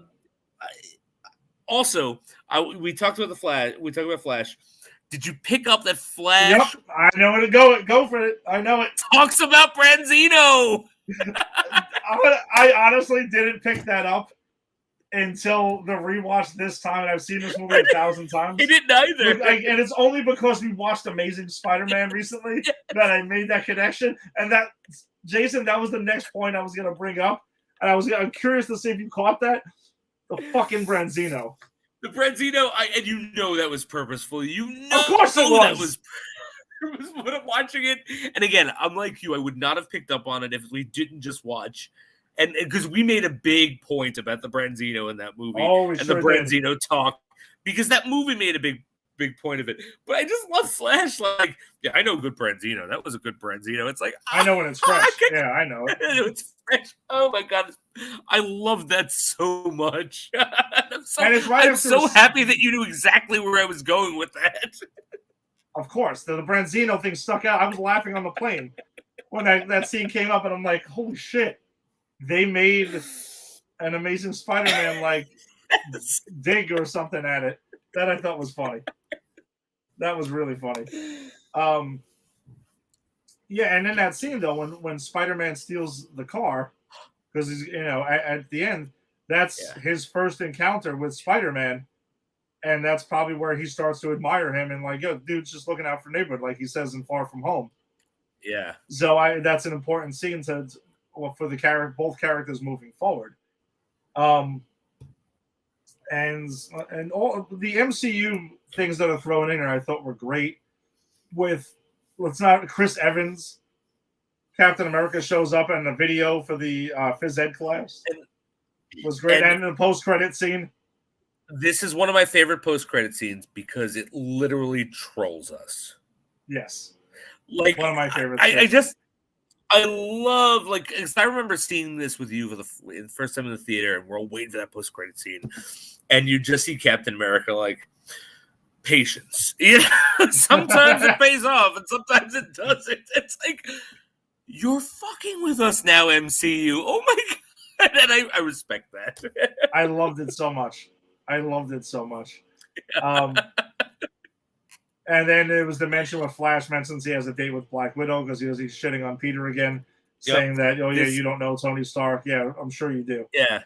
Also, we talked about the Flash. We talked about Flash. Did you pick up that Yep, Flash I know where to go. Go for it. I know it. talks about Branzino? I honestly didn't pick that up until the rewatch this time, and I've seen this movie 1,000 times. I didn't either. And it's only because we watched Amazing Spider-Man recently that I made that connection. And that, Jason, that was the next point I was going to bring up. And I'm curious to see if you caught that. The fucking Branzino. The Branzino, and that was purposeful. Of course it was. That was when I'm watching it. And again, I'm like you. I would not have picked up on it if we didn't just watch. And because we made a big point about the Branzino in that movie. And the Branzino talk. Because that movie made a big point of it. But I just love Flash. Like, yeah, I know good Branzino. That was a good Branzino. It's like, I know when it's fresh. Yeah, I know it. It's fresh. Oh my God. I love that so much. I'm so happy that you knew exactly where I was going with that. Of course. The Branzino thing stuck out. I was laughing on the plane when that scene came up, and I'm like, holy shit. They made an Amazing Spider-Man like dig or something at it. That I thought was funny. That was really funny. Yeah, and in that scene though, when Spider-Man steals the car, because he's at the end, that's his first encounter with Spider-Man, and that's probably where he starts to admire him and like, yo, dude's just looking out for neighborhood, like he says in Far From Home. Yeah. So that's an important scene for the both characters moving forward. And all the MCU things that are thrown in here, I thought were great. With Chris Evans, Captain America shows up in a video for the phys ed class. It was great, and the post-credit scene. This is one of my favorite post-credit scenes because it literally trolls us. Yes, like one of my favorites. I love, like, because I remember seeing this with you for the first time in the theater, and we're all waiting for that post-credit scene, and you just see Captain America, like, patience. Sometimes it pays off, and sometimes it doesn't. It's like, you're fucking with us now, MCU. Oh my God. And I respect that. I loved it so much. And then it was the mention with Flash mentions he has a date with Black Widow because he's shitting on Peter again, saying that, you don't know Tony Stark. Yeah, I'm sure you do. Yeah.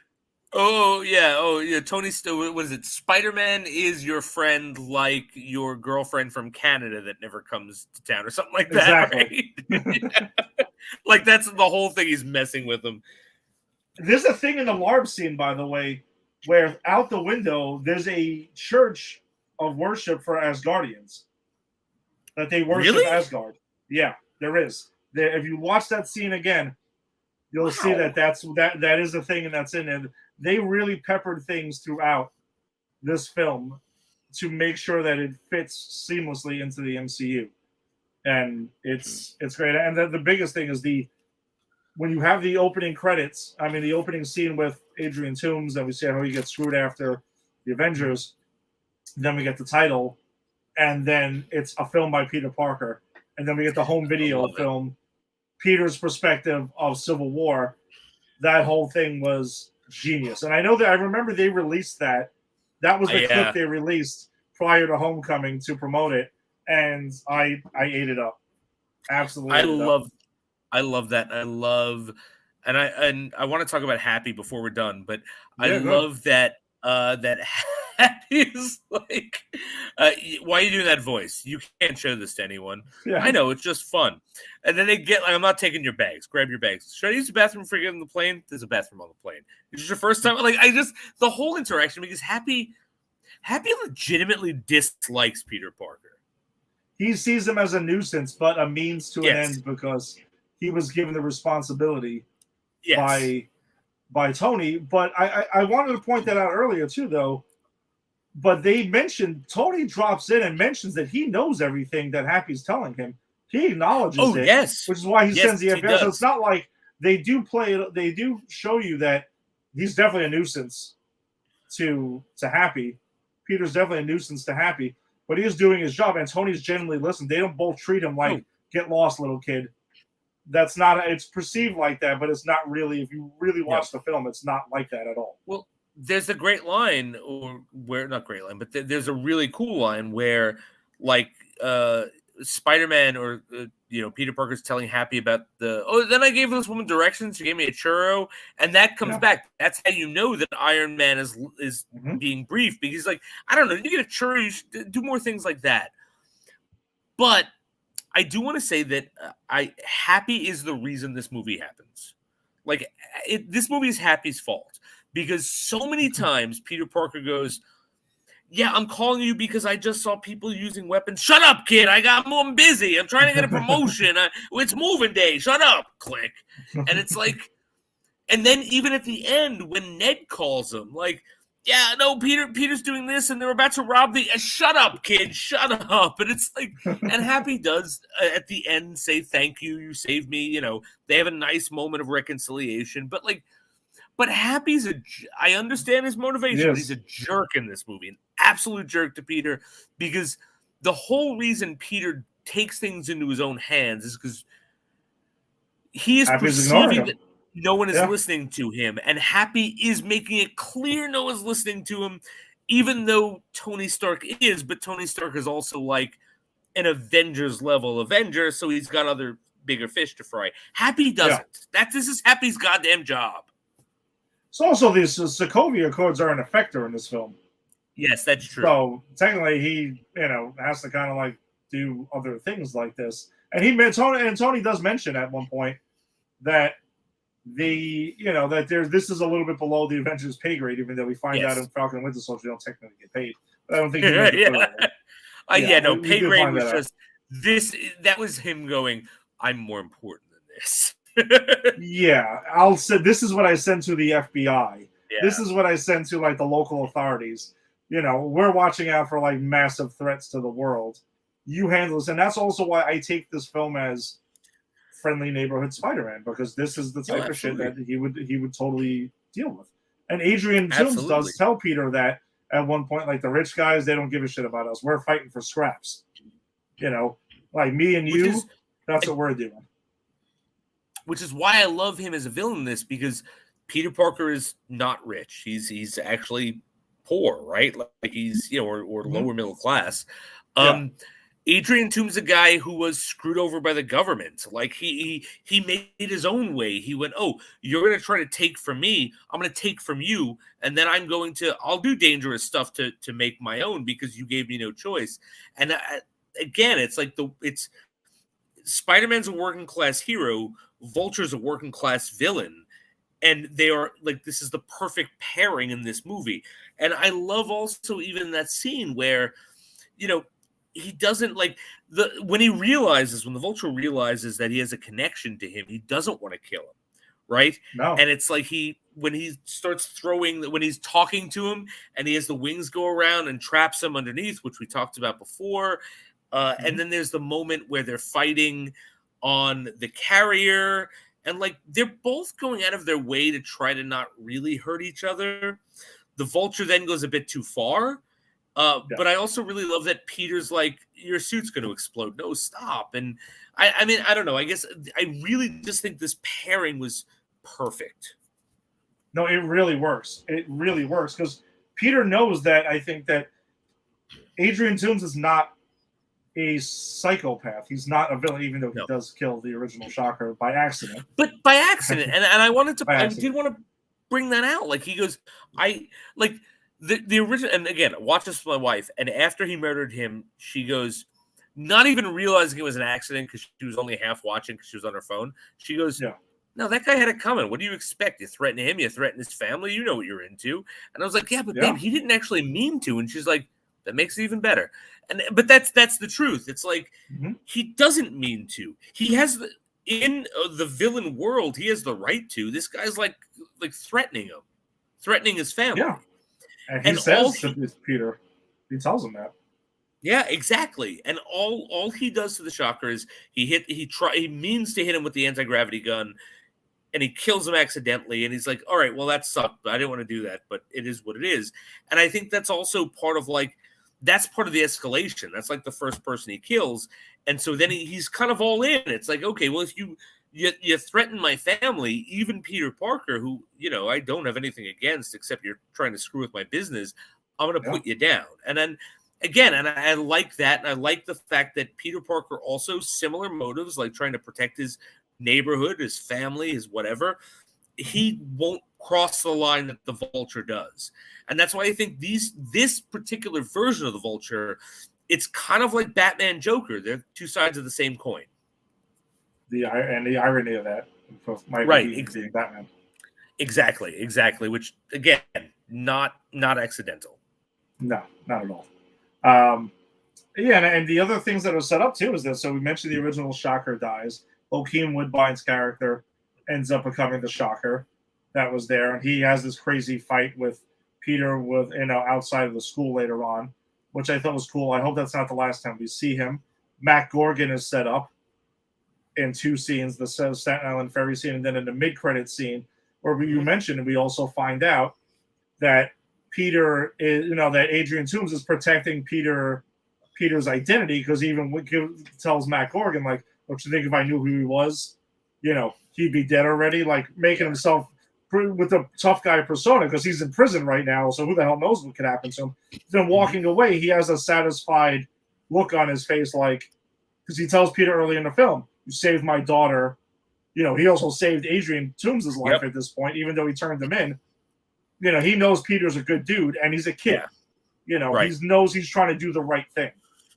Oh, yeah. Tony, what is it? Spider-Man is your friend like your girlfriend from Canada that never comes to town or something like that. Exactly. Right? Like, that's the whole thing. He's messing with him. There's a thing in the LARP scene, by the way, where out the window, there's a church of worship for Asgardians. That they worship Asgard. Yeah, there is. If you watch that scene again, you'll see that is a thing, and that's in it. They really peppered things throughout this film to make sure that it fits seamlessly into the MCU, and it's great. And the biggest thing is when you have the opening credits. I mean, the opening scene with Adrian Toomes, and we see how he gets screwed after the Avengers. Then we get the title. And then it's a film by Peter Parker. And then we get the home video film, Peter's perspective of Civil War. That whole thing was genius. And I remember they released that. That was the clip they released prior to Homecoming to promote it. And I ate it up. Absolutely. I love that. And I want to talk about Happy before we're done, but love that that Happy is like, why are you doing that voice? You can't show this to anyone. Yeah. I know, it's just fun. And then they get like, I'm not taking your bags. Grab your bags. Should I use the bathroom for getting on the plane? There's a bathroom on the plane. Is this your first time? Like, the whole interaction, because Happy legitimately dislikes Peter Parker. He sees him as a nuisance, but a means to an end because he was given the responsibility by Tony. But I wanted to point that out earlier too, though. But they mentioned, Tony drops in and mentions that he knows everything that Happy's telling him. He acknowledges it. Yes. Which is why he sends the FBI. So it's not like they do show you that he's definitely a nuisance to Happy. Peter's definitely a nuisance to Happy. but he is doing his job, and Tony's genuinely listening. They don't both treat him like get lost, little kid. That's not. It's perceived like that, but it's not really. If you really watch the film, it's not like that at all. Well, there's a great line, or where not great line, but there's a really cool line where, like, Spider-Man or Peter Parker's telling Happy about then I gave this woman directions. She gave me a churro, and that comes back. That's how you know that Iron Man is being briefed, because like, I don't know, you get a churro, you should do more things like that. But I do want to say that Happy is the reason this movie happens. Like, this movie is Happy's fault, because so many times Peter Parker goes, yeah, I'm calling you because I just saw people using weapons. Shut up, kid. I'm busy. I'm trying to get a promotion. It's moving day. Shut up. Click. And it's like, and then even at the end, when Ned calls him, like, yeah, no, Peter's doing this, and they're about to rob the. Shut up, kid. Shut up. And it's like, and Happy does at the end say, thank you. You saved me. They have a nice moment of reconciliation. But like, but Happy's I understand his motivation, but he's a jerk in this movie, an absolute jerk to Peter, because the whole reason Peter takes things into his own hands is because he is perceiving that no one is listening to him, and Happy is making it clear no one's listening to him, even though Tony Stark is, but Tony Stark is also like an Avengers level Avenger, so he's got other bigger fish to fry. Happy doesn't. This is Happy's goddamn job. So also these Sokovia Accords are an effector in this film. Yes, that's true. So technically, he has to kind of like do other things like this. And Tony does mention at one point that this is a little bit below the Avengers pay grade, even though we find out in Falcon and Winter Soldier they don't technically get paid. But I don't think pay grade was just this. That was him going, I'm more important than this. Yeah, I'll say this is what I send to the FBI. Yeah. This is what I send to like the local authorities. We're watching out for like massive threats to the world. You handle this, and that's also why I take this film as friendly neighborhood Spider-Man, because this is the type of shit that he would totally deal with. And Adrian Toomes does tell Peter that at one point, like, the rich guys, they don't give a shit about us. We're fighting for scraps. Like me and you, that's what we're doing. Which is why I love him as a villain in this, because Peter Parker is not rich. He's actually poor, right? Like he's or lower middle class. Adrian Toomes is a guy who was screwed over by the government. Like he made his own way. He went, oh, you're going to try to take from me. I'm going to take from you, and then I'll do dangerous stuff to make my own because you gave me no choice. And again, it's like Spider-Man's a working class hero. Vulture's a working class villain, and they are like, this is the perfect pairing in this movie. And I love also even that scene where, he doesn't like when the Vulture realizes that he has a connection to him, he doesn't want to kill him, right? No. And it's like when he starts when he's talking to him, and he has the wings go around and traps him underneath, which we talked about before. And then there's the moment where they're fighting on the carrier, and like they're both going out of their way to try to not really hurt each other. The Vulture then goes a bit too far. But I also really love that Peter's like, your suit's going to explode. No, stop. And I mean, I don't know. I guess I really just think this pairing was perfect. No, it really works. It really works because Peter knows that. I think that Adrian Toomes is not a psychopath. He's not a villain, even though he does kill the original Shocker by accident. But by accident. and I did want to bring that out. Like he goes, the original, and again, watch this with my wife, and after he murdered him, she goes, not even realizing it was an accident because she was only half watching because she was on her phone. She goes, no, that guy had it coming. What do you expect? You threaten him, you threaten his family, you know what you're into. And I was like, babe, he didn't actually mean to. And she's like, that makes it even better. But that's the truth. It's like, he doesn't mean to. He has in the villain world, he has the right to. This guy's like threatening him, threatening his family. Yeah. And he says to Peter, he tells him that. Yeah, exactly. And all he does to the Shocker is he means to hit him with the anti-gravity gun, and he kills him accidentally. And he's like, all right, well, that sucked, but I didn't want to do that, but it is what it is. And I think that's also part of like that's part of the escalation. That's like the first person he kills. And so then he's kind of all in. It's like, okay, well, if you threaten my family, even Peter Parker, who, I don't have anything against except you're trying to screw with my business, I'm going to put you down. And then again, and I like that. And I like the fact that Peter Parker also similar motives, like trying to protect his neighborhood, his family, his whatever. He won't cross the line that the Vulture does. And that's why I think this particular version of the Vulture, it's kind of like Batman Joker. They're two sides of the same coin. The irony of that might be being Batman. Exactly. Which again, not accidental. No, not at all. And the other things that are set up too is that, so we mentioned the original Shocker dies. Joaquin Woodbine's character ends up becoming the Shocker that was there, and he has this crazy fight with Peter outside of the school later on, which I thought was cool. I hope that's not the last time we see him. Matt Gorgon is set up in two scenes, the Staten Island ferry scene, and then in the mid-credit scene, where you mentioned, we also find out that Peter is, that Adrian Toomes is protecting Peter's identity, because he even tells Matt Gorgon, like, don't you think if I knew who he was, he'd be dead already? Like, making himself with a tough guy persona, because he's in prison right now, so who the hell knows what could happen to him. Then walking away, he has a satisfied look on his face, like, because he tells Peter early in the film, you saved my daughter. He also saved Adrian Toomes' life at this point, even though he turned him in. He knows Peter's a good dude, and he's a kid. He knows he's trying to do the right thing.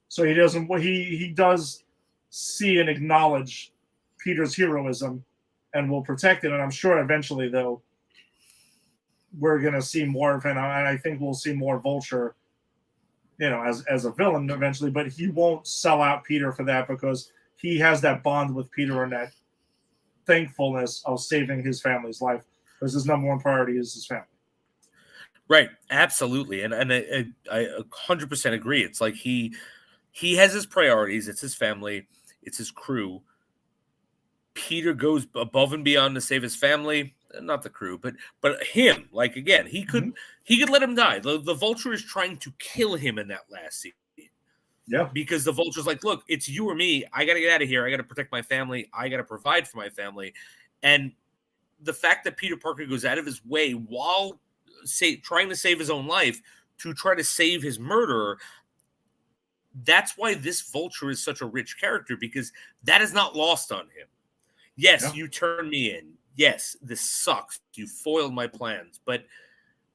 So he doesn't. He does see and acknowledge Peter's heroism, and will protect it. And I'm sure eventually, though, we're going to see more of him, and I think we'll see more Vulture, as a villain eventually. But he won't sell out Peter for that, because he has that bond with Peter and that thankfulness of saving his family's life, because his number one priority is his family. Right, absolutely, and I 100% agree. It's like he has his priorities. It's his family. It's his crew. Peter goes above and beyond to save his family, not the crew, but him. Like, again, he could let him die. The Vulture is trying to kill him in that last scene. Yeah, because the Vulture's like, look, it's you or me. I got to get out of here. I got to protect my family. I got to provide for my family. And the fact that Peter Parker goes out of his way while trying to save his own life to try to save his murderer, that's why this Vulture is such a rich character, because that is not lost on him. Yes, you turned me in. Yes, this sucks. You foiled my plans. But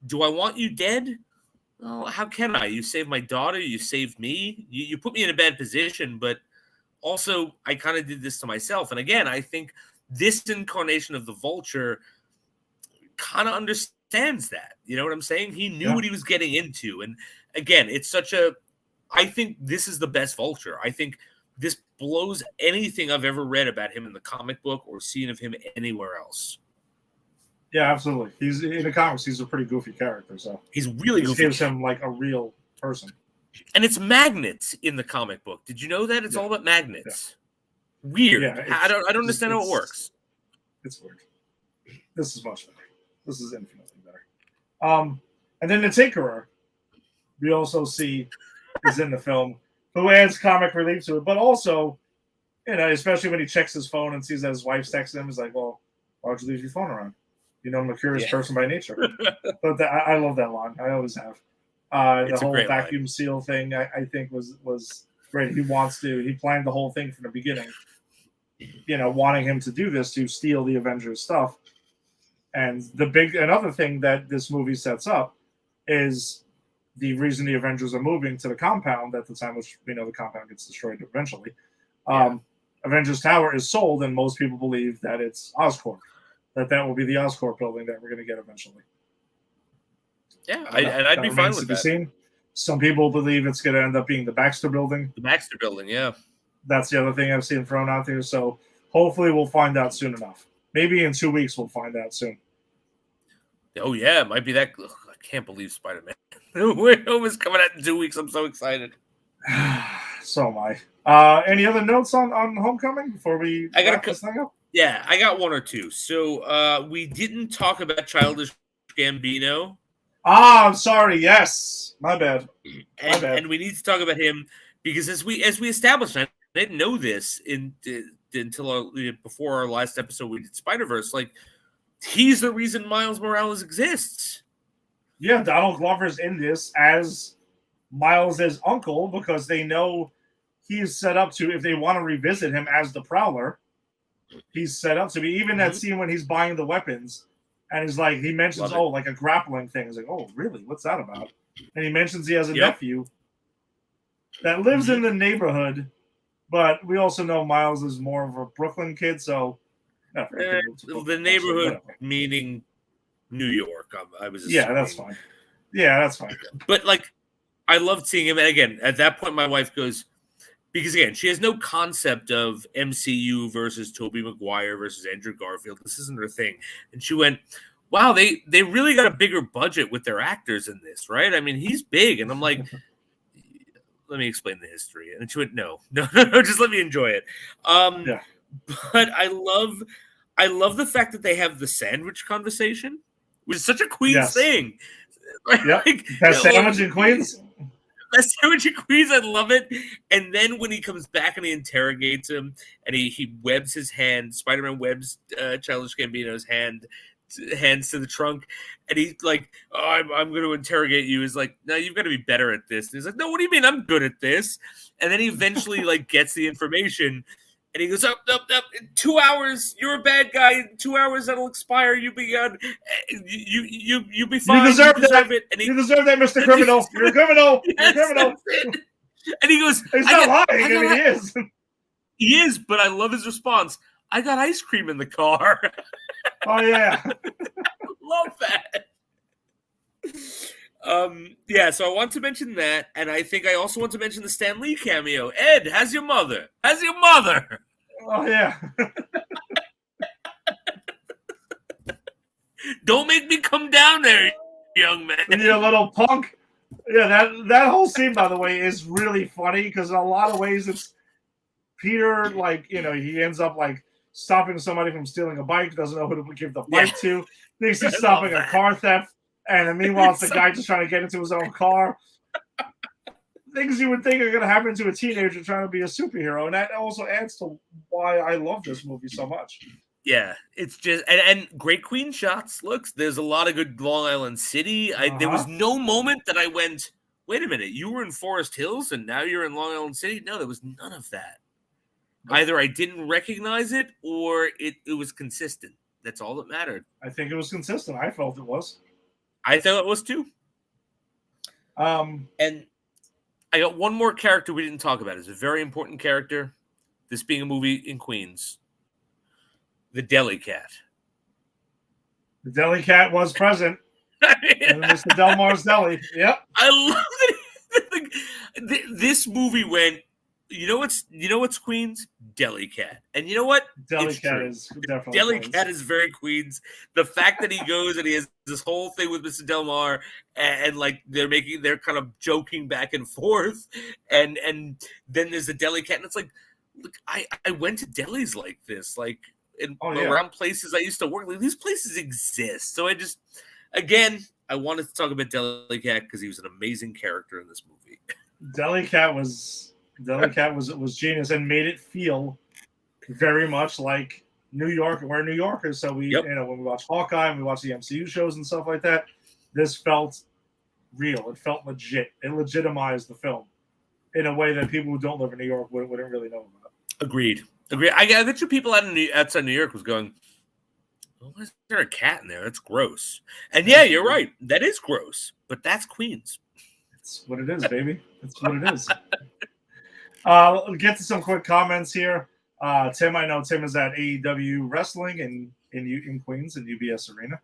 do I want you dead? Oh, how can I? You saved my daughter. You saved me. You put me in a bad position, but also I kind of did this to myself. And again, I think this incarnation of the Vulture kind of understands that. You know what I'm saying? He knew what he was getting into. And again, I think this is the best Vulture. I think this blows anything I've ever read about him in the comic book or seen of him anywhere else. Yeah, absolutely. He's in the comics. He's a pretty goofy character, so he's really goofy. Gives him like a real person. And it's magnets in the comic book. Did you know that it's all about magnets? Yeah. Weird. Yeah, I don't understand how it works. It's weird. This is much better. This is infinitely better. And then the Tinkerer, we also see is in the film, who adds comic relief to it, but also, especially when he checks his phone and sees that his wife's texting him, he's like, well, why'd you leave your phone around? I'm a curious person by nature. But I love that line. I always have. The whole vacuum seal thing, I think, was great. He planned the whole thing from the beginning, wanting him to do this, to steal the Avengers stuff. And another thing that this movie sets up is the reason the Avengers are moving to the compound at the time, which we know the compound gets destroyed eventually. Avengers Tower is sold, and most people believe that it's Oscorp. That will be the Oscorp building that we're going to get eventually. Yeah, I'd be fine with that. Seen. Some people believe it's going to end up being the Baxter building. The Baxter building, yeah. That's the other thing I've seen thrown out there. So hopefully we'll find out soon enough. Maybe in 2 weeks we'll find out soon. Oh, yeah, it might be that. Ugh, I can't believe Spider-Man. It's coming out in 2 weeks. I'm so excited. So am I. Any other notes on Homecoming before we wrap this thing up? Yeah, I got one or two. So we didn't talk about Childish Gambino. I'm sorry. Yes, my bad. And we need to talk about him because as we established, I didn't know this until before our last episode we did Spider-Verse. Like, he's the reason Miles Morales exists. Yeah, Donald Glover's in this as Miles' uncle because they know he's set up to, if they want to revisit him as the Prowler, he's set up to be. Even that scene when he's buying the weapons, and he's like, he mentions, like a grappling thing. He's like, oh, really? What's that about? And he mentions he has a nephew that lives in the neighborhood, but we also know Miles is more of a Brooklyn kid, so the neighborhood meaning New York. I was assuming. Yeah, that's fine. Yeah, that's fine. But like, I loved seeing him. And again, at that point, my wife goes, because again, she has no concept of MCU versus Tobey Maguire versus Andrew Garfield. This isn't her thing. And she went, wow, they really got a bigger budget with their actors in this, right? I mean, he's big. And I'm like, let me explain the history. And she went, no, just let me enjoy it. Yeah. But I love the fact that they have the sandwich conversation, which is such a Queens thing. Yep. That sandwich in Queens? That sandwich in Queens, I love it. And then when he comes back and he interrogates him and he webs his hand, Spider-Man webs Childish Gambino's hands to the trunk, and he's like, oh, I'm going to interrogate you. He's like, no, you've got to be better at this. And he's like, no, what do you mean I'm good at this? And then he eventually like gets the information. And he goes, up, in 2 hours, you're a bad guy. In 2 hours, that'll expire. You be fine. You deserve it. And you deserve that, Mr. Criminal. You're a criminal. You're a criminal. And he goes, he's not lying. He is. He is, but I love his response. I got ice cream in the car. Oh, yeah. Love that. So I want to mention that, and I think I also want to mention the Stan Lee cameo. Ed, how's your mother? How's your mother? Oh, yeah. Don't make me come down there, young man. You little punk. Yeah, that whole scene, by the way, is really funny because in a lot of ways it's Peter, like, he ends up like stopping somebody from stealing a bike, doesn't know who to give the bike to, thinks he's stopping a car theft, and meanwhile it's the guy just trying to get into his own car. Things you would think are going to happen to a teenager trying to be a superhero, and that also adds to why I love this movie so much. Yeah, it's just and great Queen shots. Looks, there's a lot of good Long Island City. There was no moment that I went, wait a minute, you were in Forest Hills and now you're in Long Island City. No, there was none of that. Either I didn't recognize it or it was consistent. That's all that mattered. I think it was consistent. I felt it was. I thought it was too. And I got one more character we didn't talk about. It's a very important character. This being a movie in Queens. The Deli Cat. The Deli Cat was present. And Mr. Delmar's Deli. Yep. I love it. This movie went, you know what's Queens? Deli Cat. And you know what? Deli Cat is definitely Deli Queens. Cat is very Queens. The fact that he goes and he has this whole thing with Mr. Delmar and like they're kind of joking back and forth and then there's the Deli Cat and it's like, look, I went to delis like this, like around places I used to work. Like, these places exist. So I just, again, I wanted to talk about Deli Cat because he was an amazing character in this movie. Deli Cat was genius and made it feel very much like New York. We're New Yorkers, so we when we watch Hawkeye and we watch the MCU shows and stuff like that, this felt real. It felt legit. It legitimized the film in a way that people who don't live in New York wouldn't really know about. Agreed. I bet you people outside New York was going, oh, why is there a cat in there? That's gross. And yeah, you're right. That is gross, but that's Queens. It's what it is, baby. That's what it is. We'll get to some quick comments here. Tim, I know Tim is at AEW Wrestling in Queens in UBS Arena.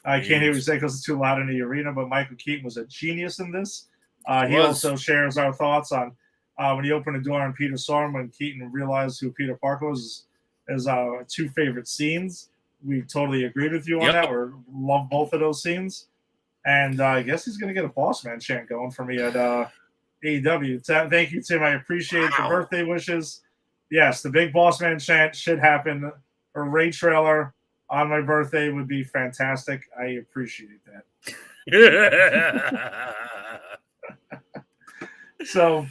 I can't hear what you say because it's too loud in the arena, but Michael Keaton was a genius in this. He also shares our thoughts on when he opened the door and Peter saw him, when Keaton realized who Peter Parker was, as our two favorite scenes. We totally agreed with you on that. We love both of those scenes. And I guess he's going to get a boss man chant going for me at AEW. Thank you, Tim. I appreciate the birthday wishes. Yes, the big boss man chant should happen. A Ray trailer on my birthday would be fantastic. I appreciate that. So,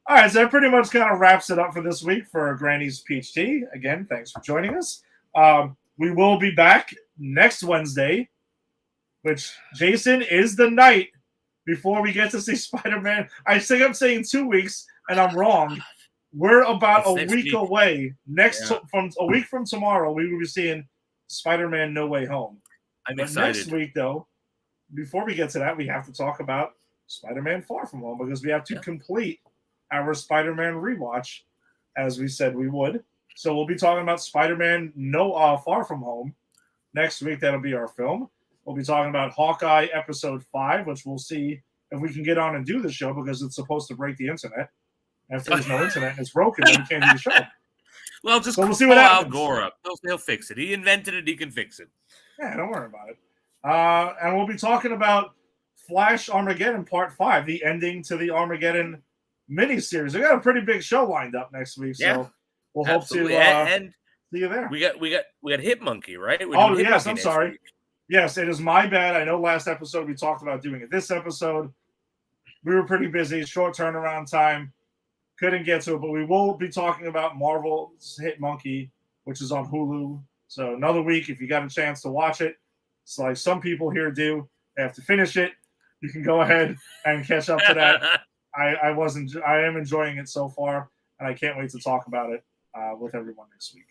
all right, so that pretty much kind of wraps it up for this week for Granny's Peach Tea. Again, thanks for joining us. We will be back next Wednesday, which, Jason, is the night before we get to see Spider-Man. I think I'm saying 2 weeks, and I'm wrong. We're about a week away. From a week from tomorrow, we will be seeing Spider-Man No Way Home. I'm excited. Next week, though, before we get to that, we have to talk about Spider-Man Far From Home because we have to complete our Spider-Man rewatch, as we said we would. So we'll be talking about Spider-Man Far From Home next week. That'll be our film. We'll be talking about Hawkeye Episode 5, which we'll see if we can get on and do the show because it's supposed to break the internet. And if there's no internet and it's broken, then we can't do the show. Well, just we'll see what happens. Al Gore up. He'll fix it. He invented it. He can fix it. Yeah, don't worry about it. And we'll be talking about Flash Armageddon Part 5, the ending to the Armageddon miniseries. We got a pretty big show lined up next week, so we'll hope to see you there. We got Hit Monkey, right? Yes, I'm sorry. Week. Yes, it is my bad. I know last episode we talked about doing it. This episode, we were pretty busy, short turnaround time. Couldn't get to it, but we will be talking about Marvel's Hit Monkey, which is on Hulu. So another week, if you got a chance to watch it, it's like some people here do. They have to finish it. You can go ahead and catch up to that. I am enjoying it so far, and I can't wait to talk about it with everyone next week.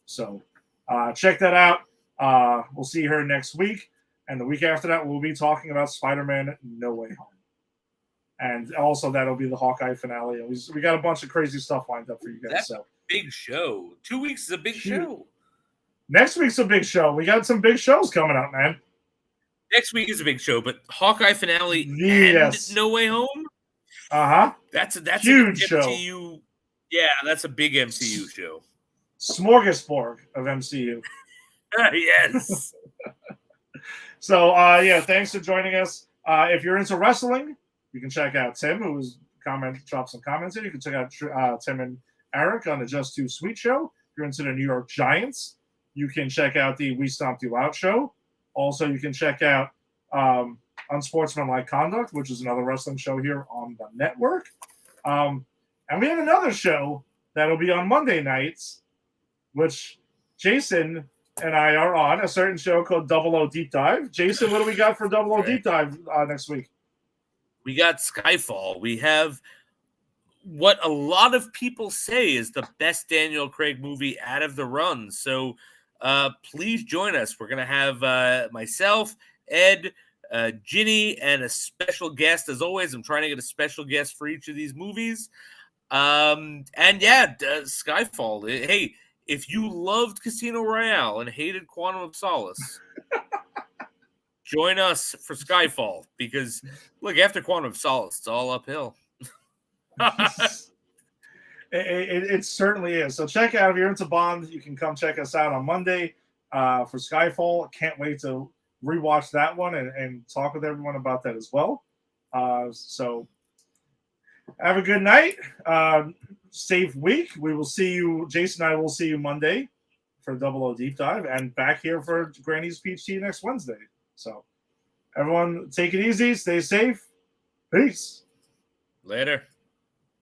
So check that out. We'll see her next week, and the week after that, we'll be talking about Spider-Man No Way Home. And also that'll be the Hawkeye finale. And we got a bunch of crazy stuff lined up for you guys. That's a big show. 2 weeks is a big show. Next week's a big show. We got some big shows coming up, man. Next week is a big show, but Hawkeye finale and No Way Home? Uh-huh. That's huge a MCU. Yeah, that's a big MCU show. Smorgasbord of MCU. Yes. So, thanks for joining us. If you're into wrestling, you can check out Tim, who was dropped some comments in. You can check out Tim and Eric on the Just Too Sweet show. If you're into the New York Giants, you can check out the We Stomped You Out show. Also, you can check out Unsportsmanlike Conduct, which is another wrestling show here on the network. And we have another show that'll be on Monday nights, which Jason and I are on, a certain show called Double O Deep Dive. Jason, what do we got for Double O Deep Dive next week? We got Skyfall. We have what a lot of people say is the best Daniel Craig movie out of the run. So please join us. We're going to have myself, Ed, Ginny, and a special guest. As always, I'm trying to get a special guest for each of these movies. Skyfall. Hey, if you loved Casino Royale and hated Quantum of Solace, join us for Skyfall, because look, after Quantum of Solace, it's all uphill. It certainly is. So check out, if you're into Bond, you can come check us out on Monday for Skyfall. Can't wait to rewatch that one and talk with everyone about that as well. So have a good night. Safe week. We will see you. Jason and I will see you Monday for Double O Deep Dive, and back here for Granny's Peach Tea next Wednesday. So everyone, take it easy. Stay safe. Peace. Later.